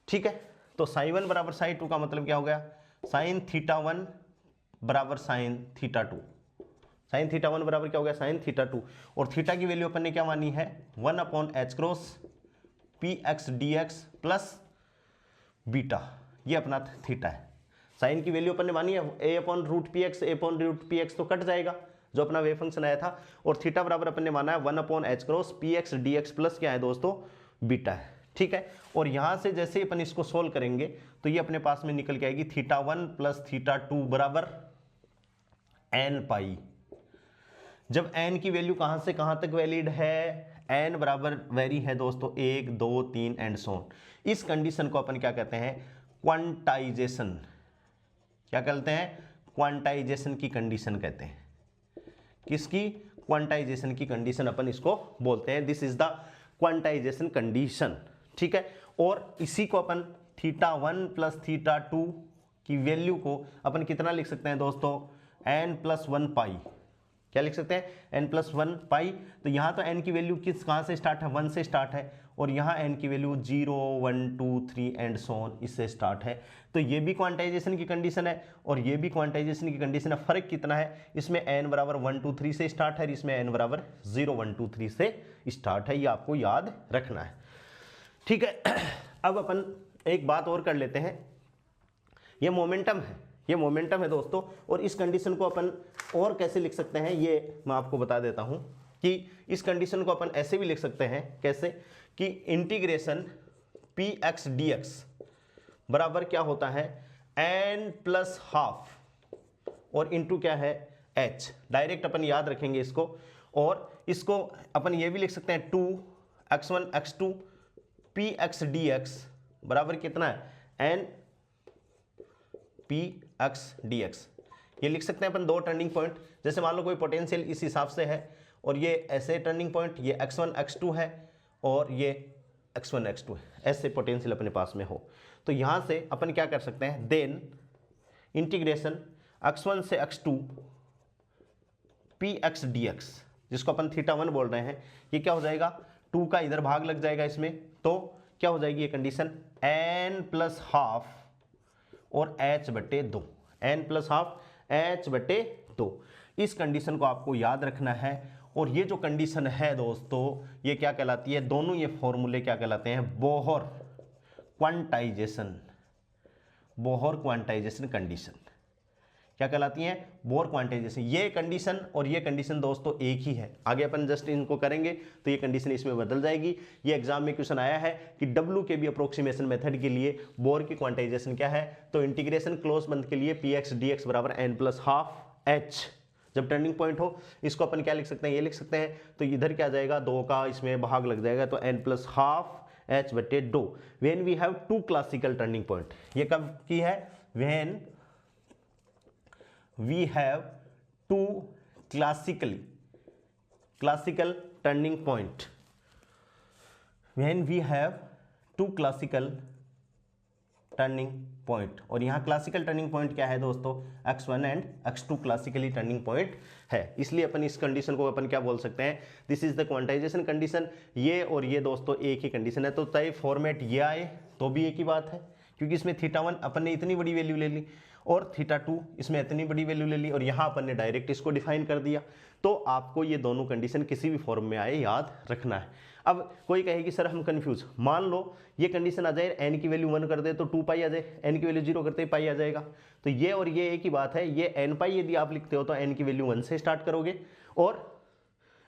ठीक है, तो साई 1 बराबर साई 2 का मतलब क्या हो गया, साइन थीटा 1 बराबर साइन थीटा 2, साइन थीटा 1 बराबर क्या हो गया साइन थीटा 2। और थीटा की वैल्यू अपन ने क्या मानी है 1/h cross p x d x plus beta, ये अपना थीटा है। साइन की वैल्यू अपन ने मानी है a/√px, a/√px तो कट जाएगा जो अपना वेव फंक्शन आया था, और थीटा बराबर अपन ने माना है 1/h cross p x d x plus क्या है दोस्तों बीटा है। ठीक है, और यहां से जैसे अपन इसको सोल्व करेंगे तो ये अपने पास में निकल के आएगी थीटा 1 प्लस थीटा 2 बराबर n पाई। जब n की वैल्यू कहां से कहां तक वैलिड है, n बराबर वेरी है दोस्तों 1 2 3 एंड सो ऑन। इस कंडीशन को अपन क्या कहते हैं क्वांटाइजेशन, क्या कहते हैं क्वांटाइजेशन की कंडीशन कहते हैं। किसकी, क्वांटाइजेशन की कंडीशन अपन इसको बोलते हैं, this is the quantization condition. ठीक है, और इसी को अपन थीटा 1 प्लस थीटा 2 की वैल्यू को अपन कितना लिख सकते हैं दोस्तों n+1 पाई, क्या लिख सकते हैं n+1 पाई। तो यहाँ तो n की वैल्यू किस कहाँ से स्टार्ट है 1 से स्टार्ट है, और यहाँ n की वैल्यू 0 1 2 3 एंड सो ऑन इससे स्टार्ट है। तो ये भी क्वांटाइजेशन की कंडीशन है और ये भी क्वांटाइजेशन की कंडीशन है। फर्क कितना है, इसमें n बराबर 1 2 3 से स्टार्ट है, इसमें n बराबर 0 1 2 3 से स्टार्ट है, ये आपको याद रखना है। ठीक है, अब अपन एक बात और कर लेते हैं, ये मोमेंटम है, ये मोमेंटम है दोस्तों, और इस कंडीशन को अपन और कैसे लिख सकते हैं ये मैं आपको बता देता हूं कि इस कंडीशन को अपन ऐसे भी लिख सकते हैं, कैसे कि integration P x d x बराबर क्या होता है n+12 और इंटू क्या है h, डायरेक्ट अपन याद रखेंगे इसको। और इसको अपन ये भी लिख सकते हैं 2x1 x2 P x d x बराबर कितना है n P x d x. ये लिख सकते हैं अपन दो टर्निंग पॉइंट, जैसे मान लो कोई पोटेंशियल इस हिसाब से है और ये ऐसे टर्निंग पॉइंट, ये x1 x2 है और ये x1 x2 है, ऐसे पोटेंशियल अपने पास में हो तो यहाँ से अपन क्या कर सकते हैं, देन इंटीग्रेशन x1 से x2 P x d x, जिसको अपन थीटा 1 बोल रहे हैं, ये क्या हो जाएगा 2 का इधर भाग लग जाएगा इसमें, तो क्या हो जाएगी ये कंडीशन n+12 और h/2, n+12 h/2। इस कंडीशन को आपको याद रखना है। और ये जो कंडीशन है दोस्तों ये क्या कहलाती है, दोनों ये फॉर्मूले क्या कहलाते हैं, Bohr quantization, Bohr quantization condition क्या कहलाती है, बोहर क्वांटाइजेशन। ये कंडीशन और ये कंडीशन दोस्तों एक ही है, आगे अपन जस्ट इनको करेंगे तो ये कंडीशन इसमें बदल जाएगी। ये एग्जाम में क्वेश्चन आया है कि डब्ल्यू के भी अप्रोक्सीमेशन मेथड के लिए बोहर की क्वांटाइजेशन क्या है, तो इंटीग्रेशन क्लोज बंद के लिए पी एक्स डी एक्स बराबर n+12 h, जब टर्निंग पॉइंट हो इसको अपन क्या लिख सकते हैं, ये लिख सकते हैं, तो इधर क्या जाएगा 2 का इसमें भाग लग जाएगा तो n+12 h/2 when we have 2 classical turning point. ये कब की है, when we have 2 classical turning point, when we have 2 classical turning point. और यहाँ क्लासिकल टर्निंग पॉइंट क्या है दोस्तों, x1 and x2 classically turning point है, इसलिए अपन इस कंडीशन को अपन क्या बोल सकते हैं, this is the quantization condition. ये और ये दोस्तों एक ही कंडीशन है, तो चाहे फॉर्मेट ये आए तो भी एक ही बात है, क्योंकि इसमें थीटा 1 अपन ने इतनी बड़ी वैल्यू ले ली और थीटा 2 इसमें इतनी बड़ी वैल्यू ले ली, और यहाँ अपन ने डायरेक्ट इसको डिफाइन कर दिया। तो आपको ये दोनों कंडीशन किसी भी फॉर्म में आए याद रखना है। अब कोई कहे कि सर हम कंफ्यूज, मान लो ये कंडीशन आ जाए n की वैल्यू 1 कर दे तो 2 पाई आ जाए, n की वैल्यू 0 करते ही पाई आ जाएगा, तो ये और ये एक ही बात है। ये n पाई यदि आप लिखते हो तो n की वैल्यू 1 से स्टार्ट करोगे, और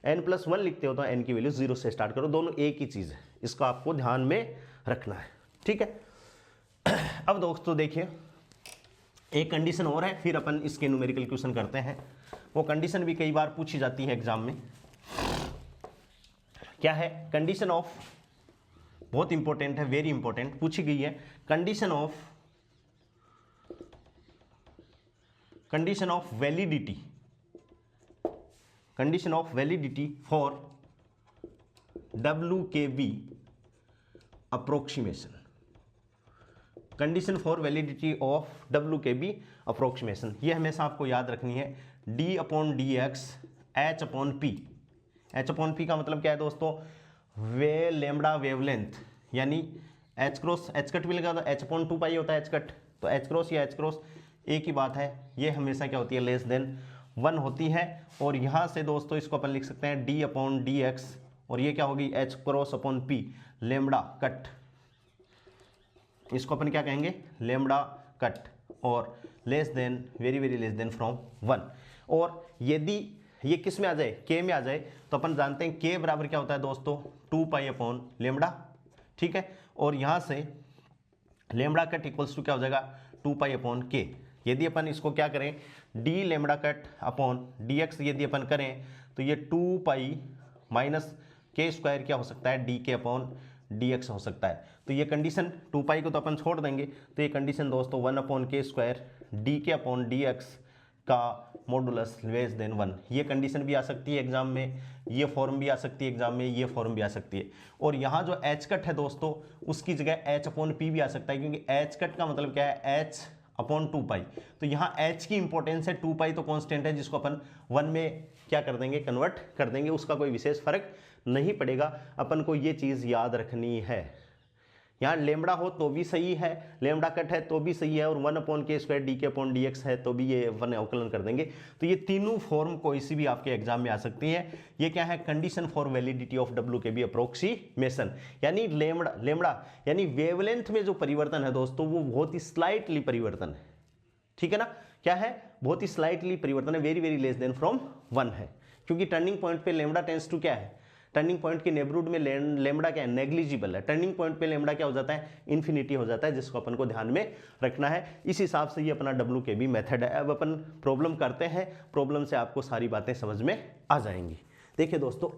n+1 लिखते हो तो n की वैल्यू 0 से स्टार्ट करो, दोनों एक ही चीज़ है, इसको आपको ध्यान में रखना है। ठीक है, अब दोस्तों देखिए एक कंडीशन और है, फिर अपन इसके न्यूमेरिकल क्वेश्चन करते हैं। वो कंडीशन भी कई बार पूछी जाती है एग्जाम में, क्या है, कंडीशन ऑफ, बहुत इंपॉर्टेंट है, वेरी इंपॉर्टेंट, पूछी गई है, condition of validity, condition of validity for WKB approximation, condition for validity of W K B approximation, ये हमेशा आपको याद रखनी है, D upon D x H upon P. H upon P का मतलब क्या है दोस्तों, वे लेमडा वेवलेंथ, यानी एच क्रॉस एच कट भी लगा तो एच अपॉन 2 पाई होता है एच कट, तो एच क्रॉस या एच क्रॉस एक ही बात है, ये हमेशा क्या होती है, लेस देन 1 होती है। और यहाँ से दोस्तों इसको अपन लिख सकते हैं डी अपॉन डी एक्स, और ये क्या होगी, H cross upon P lambda cut, इसको अपन क्या कहेंगे, लेमडा कट, और less than very very less than from 1। और यदि ये किस में आ जाए, के में आ जाए, तो अपन जानते हैं के बराबर क्या होता है दोस्तों, 2 पाई अपॉन लेमडा, ठीक है। और यहाँ से लेमडा कट इक्वल्स टू क्या हो जाएगा, 2 पाई अपॉन के। यदि अपन इसको क्या करें, D lambda cut upon D x यदि अपन करें, तो ये 2 पाई माइनस के स्क्वायर क्या हो सकता है, डी के अपॉन डी एक्स हो सकता है। तो ये कंडीशन 2 पाई को तो अपन छोड़ देंगे, तो ये कंडीशन दोस्तों 1 अपॉन के स्क्वायर डी के अपॉन डी एक्स का मॉडुलस लेस देन 1, ये कंडीशन भी आ सकती है एग्जाम में, ये फॉर्म भी आ सकती है एग्जाम में, ये फॉर्म भी आ सकती है। और यहाँ जो एच कट है दोस्तों, उसकी जगह एच अपॉन पी भी आ सकता है, क्योंकि एच कट का मतलब क्या है, एच अपॉन 2 पाई। तो यहाँ एच की इंपॉर्टेंस है, 2 पाई तो कांस्टेंट है, जिसको अपन 1 में क्या कर देंगे, कन्वर्ट कर देंगे, उसका कोई विशेष फर्क नहीं पड़ेगा। अपन को ये चीज़ याद रखनी है, यहाँ लेमड़ा हो तो भी सही है, लेमड़ा कट है तो भी सही है, और 1 अपॉन के स्क्वायर डी के अपॉन डी एक्स है तो भी ये 1 अवकलन कर देंगे। तो ये तीनों फॉर्म कोई सी भी आपके एग्जाम में आ सकती है। ये क्या है, condition for validity of W K B approximation, यानी लेमड़ा यानी वेवलेंथ में जो परिवर्तन है दोस्तों, वो बहुत ही स्लाइटली परिवर्तन है, ठीक है ना, क्या है, बहुत ही स्लाइटली परिवर्तन है, very very less than from 1 है, क्योंकि टर्निंग पॉइंट पे लेमड़ा टेंस टू क्या है, टर्निंग पॉइंट के नेबरहुड में लेमड़ा क्या है, नेग्लिजिबल है। टर्निंग पॉइंट पे लेमड़ा क्या हो जाता है, इन्फिनिटी हो जाता है, जिसको अपन को ध्यान में रखना है। इस हिसाब से ये अपना डब्ल्यू के बी मेथड है। अब अपन प्रॉब्लम करते हैं, प्रॉब्लम से आपको सारी बातें समझ में आ जाएंगी। देखिए दोस्तों,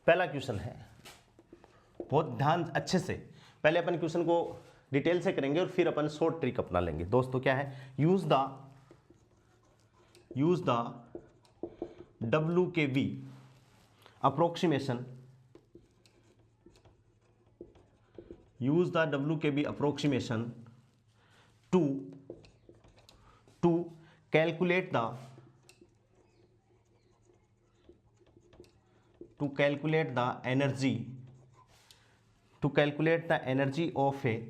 पहला क्वेश्चन है, बहुत ध्यान अच्छे से, पहले अपन क्वेश्चन को डिटेल से करेंगे और फिर अपन शॉर्ट ट्रिक अपना लेंगे। दोस्तों क्या है, use the W K B approximation, use the W K B approximation to calculate the energy of a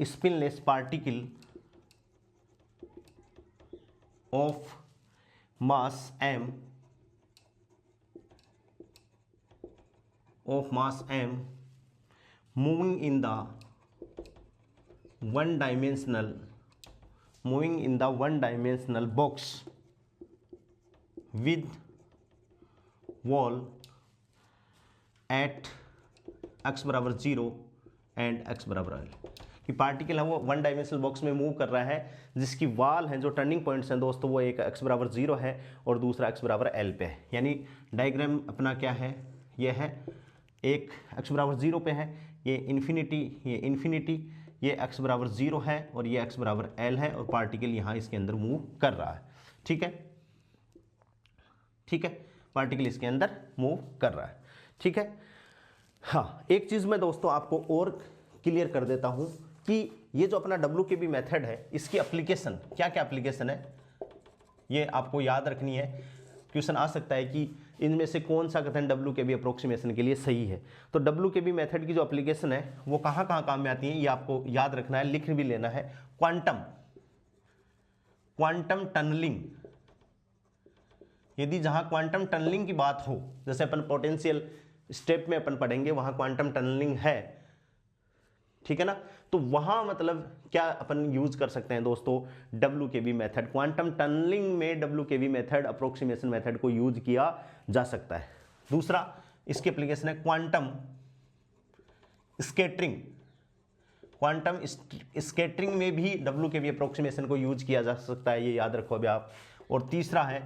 spinless particle of mass m moving in the one dimensional box with wall at x बराबर 0 एंड x बराबर l, कि पार्टिकल है वो 1 डायमेंशनल बॉक्स में मूव कर रहा है, जिसकी वाल है, जो टर्निंग पॉइंट्स हैं दोस्तों, वो एक x बराबर 0 है और दूसरा x बराबर l पे है। यानी डायग्राम अपना क्या है, ये है, एक x बराबर 0 पे है, ये इन्फिनिटी, ये x बराबर 0 है और ये x बराबर l है, और पार्टिकल यहाँ इसके अंदर मूव कर रहा है, ठीक है, पार्टिकल इसके अंदर मूव कर रहा है, ठीक है। हाँ, एक चीज़ मैं दोस्तों आपको और क्लियर कर देता हूँ कि ये जो अपना डब्ल्यू के बी मेथड है, इसकी एप्लीकेशन क्या क्या एप्लीकेशन है, ये आपको याद रखनी है। क्वेश्चन आ सकता है कि इनमें से कौन सा कथन डब्ल्यू के बी अप्रोक्सीमेशन के लिए सही है। तो डब्ल्यू के बी मेथड की जो एप्लीकेशन है वो कहाँ कहाँ काम में आती है, ये आपको याद रखना है, लिख भी लेना है। क्वांटम टनलिंग, यदि जहाँ क्वांटम टनलिंग की बात हो, जैसे अपन पोटेंशियल स्टेप में अपन पढ़ेंगे, वहाँ क्वांटम टनलिंग है, ठीक है ना, तो वहाँ मतलब क्या अपन यूज कर सकते हैं दोस्तों, W K B method. Quantum tunnelling में W K B method, approximation method को यूज किया जा सकता है। दूसरा इसकी एप्लीकेशन है क्वांटम स्कैटरिंग में भी डब्ल्यू के बी अप्रोक्सीमेशन को यूज किया जा सकता है, ये याद रखो अभी आप। और तीसरा है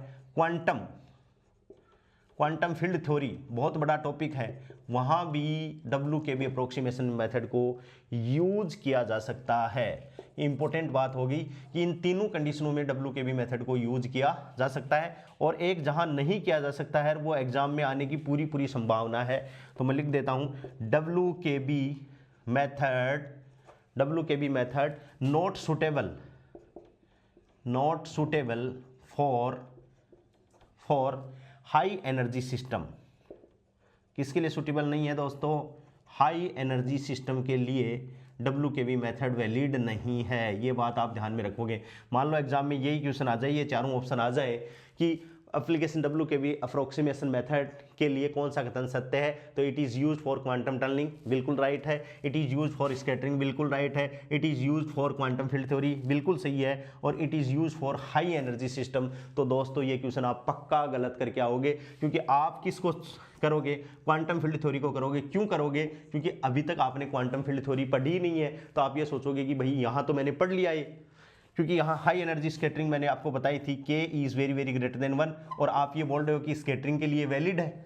क्वांटम फील्ड थ्योरी बहुत बड़ा टॉपिक है, वहाँ भी W K B approximation method को यूज किया जा सकता है। इंपॉर्टेंट बात होगी कि इन तीनों कंडीशनों में डब्ल्यू के बी मेथड को यूज किया जा सकता है, और एक जहाँ नहीं किया जा सकता है वो एग्जाम में आने की पूरी पूरी संभावना है। तो मैं लिख देता हूँ W K B method not suitable for high energy system. किसके लिए सुटेबल नहीं है दोस्तों? हाई एनर्जी सिस्टम के लिए W K B method valid नहीं है। ये बात आप ध्यान में रखोगे। मान लो एग्जाम में यही क्वेश्चन आ जाए, ये चारों ऑप्शन आ जाए कि application W K B approximation method के लिए कौन सा कथन सत्य है, तो it is use for quantum tunneling, बिल्कुल राइट है। It is use for scattering, बिल्कुल राइट है। It is use for quantum field theory, बिल्कुल सही है। और it is use for high energy system. तो दोस्तों ये क्वेश्चन आप पक्का गलत करके आओगे, क्योंकि आप किसको करोगे? क्वांटम फील्ड थ्योरी को करोगे। क्यों करोगे? क्योंकि अभी तक आपने क्वांटम फील्ड थ्योरी पढ़ी नहीं है, तो आप ये सोचोगे कि भाई यहाँ तो मैंने पढ़ लिया है, क्योंकि यहाँ हाई एनर्जी स्कैटरिंग मैंने आपको बताई थी, के is very very greater than 1, और आप ये बोल रहे हो कि स्कैटरिंग के लिए वैलिड है।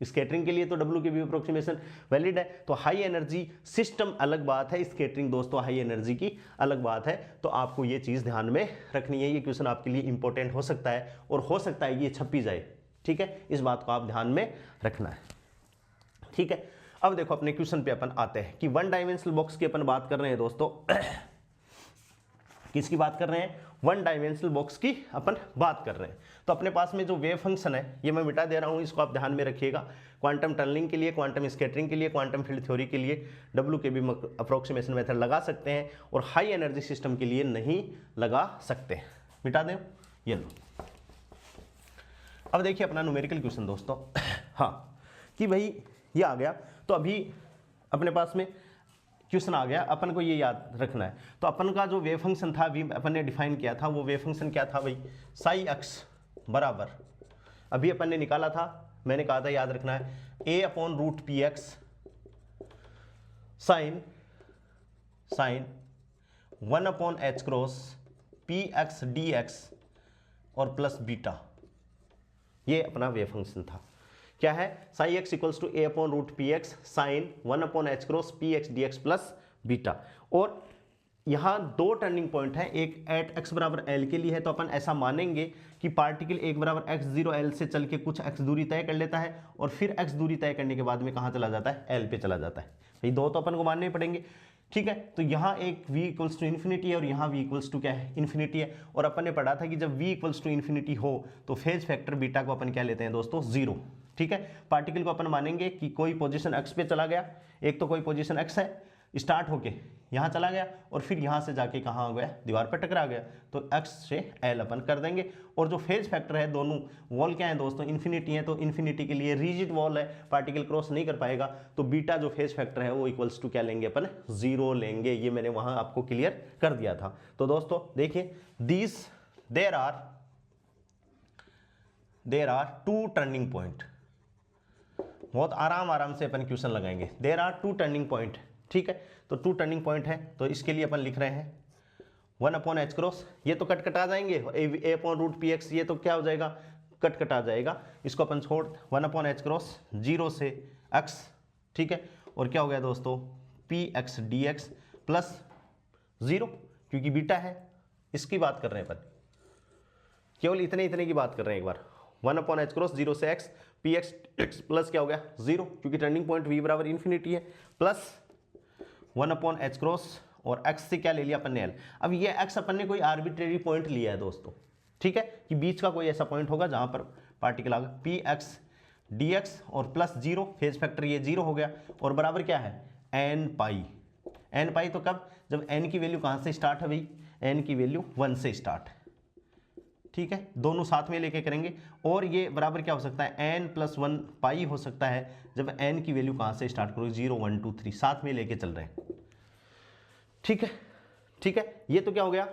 स्कैटरिंग के लिए तो W K B approximation valid है। तो हाई एनर्जी सिस्टम अलग बात है, स्कैटरिंग दोस्तों हाई एनर्जी की अलग बात है। तो आपको ये चीज़ ध्यान में रखनी है। ये क्वेश्चन आपके लिए इंपॉर्टेंट हो सकता है, और हो सकता है ये छपी जाए। ठीक है, इस बात को आप ध्यान में रखना है। ठीक है, अब देखो अपने क्वेश्चन पे अपन आते हैं कि वन डायमेंशनल बॉक्स की अपन बात कर रहे हैं दोस्तों। किसकी बात कर रहे हैं? वन डायमेंशनल बॉक्स की अपन बात कर रहे हैं। तो अपने पास में जो वेव फंक्शन है ये मैं मिटा दे रहा हूं, इसको आप ध्यान में रखिएगा। क्वांटम टनलिंग के लिए, क्वांटम स्कैटरिंग के लिए, क्वांटम फील्ड थ्योरी के लिए W K B approximation method लगा सकते हैं, और हाई एनर्जी सिस्टम के लिए नहीं लगा सकते। मिटा दें, ये लो। अब देखिए अपना न्यूमेरिकल क्वेश्चन दोस्तों। हाँ, कि भाई ये आ गया, तो अभी अपने पास में क्वेश्चन आ गया, अपन को ये याद रखना है। तो अपन का जो वेव फंक्शन था अभी अपन ने डिफाइन किया था, वो वेव फंक्शन क्या था भाई? साई एक्स बराबर, अभी अपन ने निकाला था, मैंने कहा था याद रखना है, a upon root p x sine 1 upon h cross p x d x और प्लस बीटा। ये अपना वेव फंक्शन था। क्या है? Psi x equals to A upon root p x sine 1 upon h cross p x d x plus beta. और यहाँ दो टर्निंग पॉइंट है, एक एट एक्स बराबर एल के लिए है, तो अपन ऐसा मानेंगे कि पार्टिकल एक बराबर एक्स जीरो एल से चल के कुछ एक्स दूरी तय कर लेता है, और फिर एक्स दूरी तय करने के बाद में कहाँ चला जाता है? एल पे चला जाता है। ये दो तो अपन को मानने पड़ेंगे। ठीक है, तो यहाँ एक v इक्वल्स टू इन्फिनिटी है, और यहाँ v इक्वल्स टू क्या है? इन्फिनिटी है। और अपन ने पढ़ा था कि जब v इक्वल्स टू इन्फिनिटी हो तो फेज फैक्टर बीटा को अपन क्या लेते हैं दोस्तों? 0। ठीक है, पार्टिकल को अपन मानेंगे कि कोई पोजीशन x पे चला गया, एक तो कोई पोजीशन x है, स्टार्ट होके यहाँ चला गया, और फिर यहाँ से जाके कहाँ हो गया? दीवार पर टकरा गया, तो x से l अपन कर देंगे। और जो फेज फैक्टर है, दोनों वॉल क्या है दोस्तों? इन्फिनिटी है, तो इन्फिनिटी के लिए रिजिड वॉल है, पार्टिकल क्रॉस नहीं कर पाएगा, तो बीटा जो फेज फैक्टर है वो इक्वल्स टू क्या लेंगे अपन? 0 लेंगे। ये मैंने वहाँ आपको क्लियर कर दिया था। तो दोस्तों देखिए, there are two turning point, बहुत आराम से अपन क्वेश्चन लगाएंगे। There are two turning point. ठीक है, तो टू टर्निंग पॉइंट है, तो इसके लिए अपन लिख रहे हैं 1 अपॉन एच क्रॉस, ये तो कट आ जाएंगे, ए अपॉन रूट पी एक्स, ये तो क्या हो जाएगा? कट आ जाएगा। इसको अपन छोड़ 1 अपॉन एच क्रॉस 0 से x। ठीक है, और क्या हो गया दोस्तों? P x d x plus 0, क्योंकि बीटा है, इसकी बात कर रहे हैं अपन, केवल इतने की बात कर रहे हैं एक बार। 1 अपॉन एच क्रॉस 0 से x, पी एक्स प्लस क्या हो गया? 0, क्योंकि टर्निंग पॉइंट v बराबर इन्फिनिटी है, प्लस 1 अपॉन एच क्रॉस, और x से क्या ले लिया अपन ने? l। अब ये x अपन ने कोई आर्बिट्रेरी पॉइंट लिया है दोस्तों। ठीक है, कि बीच का कोई ऐसा पॉइंट होगा जहां पर पार्टिकल आ गया, पी एक्स डी एक्स और प्लस 0, फेज फैक्टर ये 0 हो गया, और बराबर क्या है? n पाई। n पाई तो कब? जब n की वैल्यू कहां से स्टार्ट है भाई? n की वैल्यू 1 से स्टार्ट है। ठीक है, दोनों साथ में लेके करेंगे, और ये बराबर क्या हो सकता है? n प्लस 1 पाई हो सकता है, जब n की वैल्यू कहाँ से स्टार्ट करोगे? 0 1 2 3, साथ में लेके चल रहे हैं। ठीक है, ठीक है, ये तो क्या हो गया?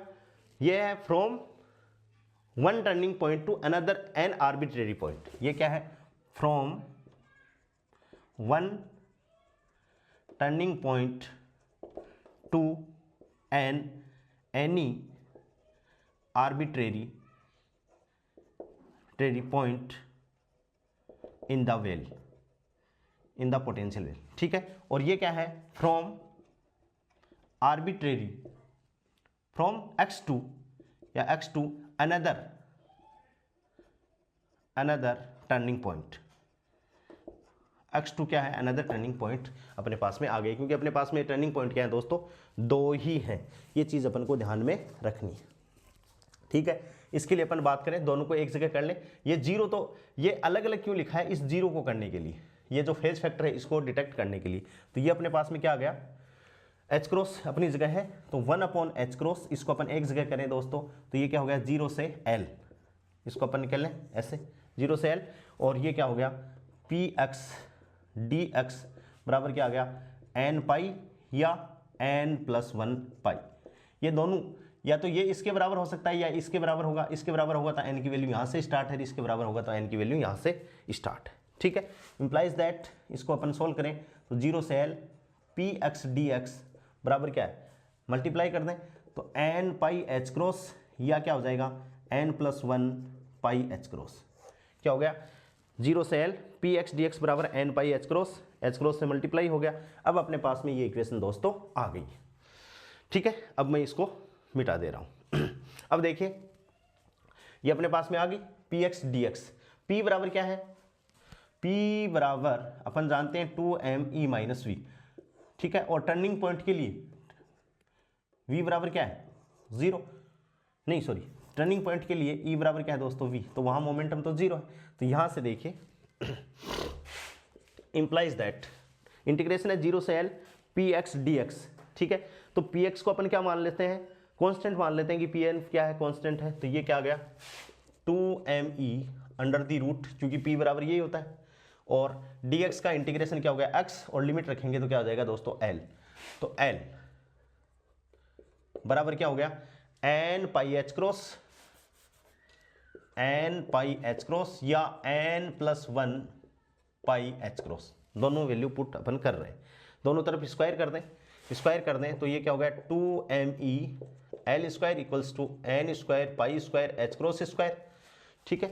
ये है from one turning point two another an arbitrary point. ये क्या है? From one turning point two any arbitrary point in the well, in the potential well, ठीक है। और ये क्या है, फ्रॉम आर्बिट्रेरी, फ्रॉम x2 या x2 another turning point. x2 क्या है, अनदर टर्निंग पॉइंट अपने पास में आ गई, क्योंकि अपने पास में टर्निंग पॉइंट क्या है दोस्तों, दो ही हैं। ये चीज़ अपन को ध्यान में रखनी है, ठीक है। इसके लिए अपन बात करें, दोनों को एक जगह कर लें। ये जीरो, तो ये अलग अलग क्यों लिखा है, इस जीरो को करने के लिए, ये जो फेज फैक्टर है इसको डिटेक्ट करने के लिए। तो ये अपने पास में क्या आ गया, एच क्रॉस अपनी जगह है, तो 1/h क्रॉस, इसको अपन एक जगह करें दोस्तों, तो ये क्या हो गया, 0 से l, इसको अपन निकल लें ऐसे 0 से l, और ये क्या हो गया, px dx बराबर क्या आ गया, n पाई या n+1 पाई। ये दोनों या तो ये इसके बराबर हो सकता है या इसके बराबर होगा, इसके बराबर होगा तो n की वैल्यू यहाँ से स्टार्ट है, इसके बराबर होगा तो n की वैल्यू यहाँ से स्टार्ट है, ठीक है। इंप्लाइज दैट, इसको अपन सोल्व करें तो 0 से l px dx बराबर क्या है, मल्टीप्लाई कर दें तो n पाई h क्रॉस, या क्या हो जाएगा n+1 पाई h क्रॉस। क्या हो गया, 0 से l px dx बराबर n पाई h क्रॉस से मल्टीप्लाई हो गया। अब अपने पास में ये इक्वेशन दोस्तों आ गई, ठीक है। अब मैं इसको मिटा दे रहा हूं। अब देखिए ये अपने पास में आ गई px dx, p बराबर क्या है, p बराबर अपन जानते हैं 2me-v, ठीक है। और टर्निंग पॉइंट के लिए v बराबर क्या है, 0, नहीं सॉरी, टर्निंग पॉइंट के लिए e बराबर क्या है दोस्तों, v, तो वहां मोमेंटम तो 0 है। तो यहां से देखिए इंप्लाइज दैट इंटीग्रेशन है 0 से l px dx, ठीक है। तो px को अपन क्या मान लेते हैं, कांस्टेंट मान लेते हैं कि pn क्या है, कांस्टेंट है। तो ये क्या आ गया 2me अंडर द रूट, क्योंकि p बराबर यही होता है, और dx का इंटीग्रेशन क्या हो गया x, और लिमिट रखेंगे तो क्या हो जाएगा दोस्तों l। तो l बराबर क्या हो गया n पाई h क्रॉस या n+1 पाई h क्रॉस, दोनों वैल्यू पुट अपन कर रहे हैं, दोनों तरफ स्क्वायर कर दें तो ये क्या हो गया 2me l square equals to n square pi square h cross square, ठीक है।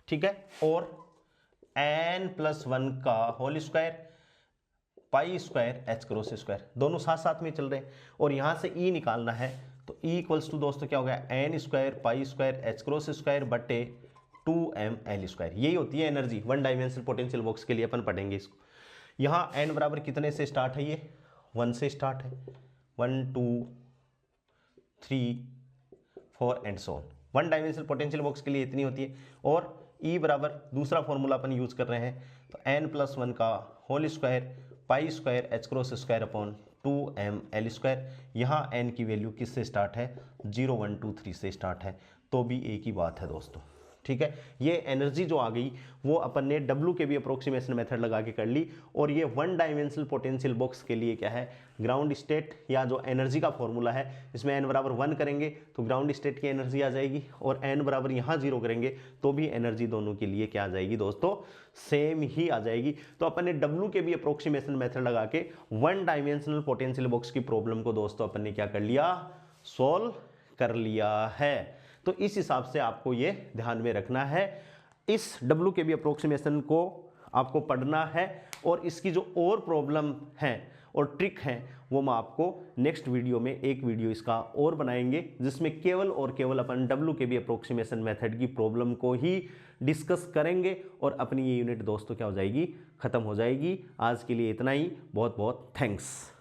ठीक है, और n+1 का whole square pi square h cross square, दोनों साथ साथ में चल रहे हैं, और यहां से e निकालना है तो e इक्वल्स टू दोस्तों क्या हो गया n square pi square h cross square बटे 2ml स्क्वायर। यही होती है energy one dimensional potential box के लिए, अपन पढ़ेंगे इसको। यहाँ n बराबर कितने से स्टार्ट है, ये 1 से स्टार्ट है, 1 2 3 4 and so on. One dimensional potential box के लिए इतनी होती है। और E बराबर दूसरा फॉर्मूला अपन यूज कर रहे हैं, तो n+1 का whole square pi square h cross square upon 2ml square. यहाँ n की वैल्यू किससे स्टार्ट है, 0 1 2 3 से स्टार्ट है, तो भी एक ही बात है दोस्तों, ठीक है। ये एनर्जी जो आ गई वो अपन ने W के भी अप्रोक्सीमेशन मेथड लगा के कर ली, और ये वन डायमेंशनल पोटेंशियल बॉक्स के लिए क्या है, ग्राउंड स्टेट या जो एनर्जी का फॉर्मूला है, इसमें n बराबर 1 करेंगे तो ग्राउंड स्टेट की एनर्जी आ जाएगी, और n बराबर यहाँ 0 करेंगे तो भी एनर्जी दोनों के लिए क्या आ जाएगी दोस्तों, सेम ही आ जाएगी। तो अपन ने W के भी अप्रोक्सीमेशन मेथड लगा के वन डायमेंशनल पोटेंशियल बॉक्स की प्रॉब्लम को दोस्तों अपन ने क्या कर लिया, सॉल्व कर लिया है। तो इस हिसाब से आपको ये ध्यान में रखना है, इस W के भी अप्रोक्सीमेशन को आपको पढ़ना है, और इसकी जो और प्रॉब्लम है और ट्रिक है वो मैं आपको नेक्स्ट वीडियो में एक वीडियो इसका और बनाएंगे, जिसमें केवल और केवल अपन W के भी अप्रोक्सीमेशन मेथड की प्रॉब्लम को ही डिस्कस करेंगे, और अपनी ये यूनिट दोस्तों क्या हो जाएगी, खत्म हो जाएगी। आज के लिए इतना ही, बहुत बहुत थैंक्स।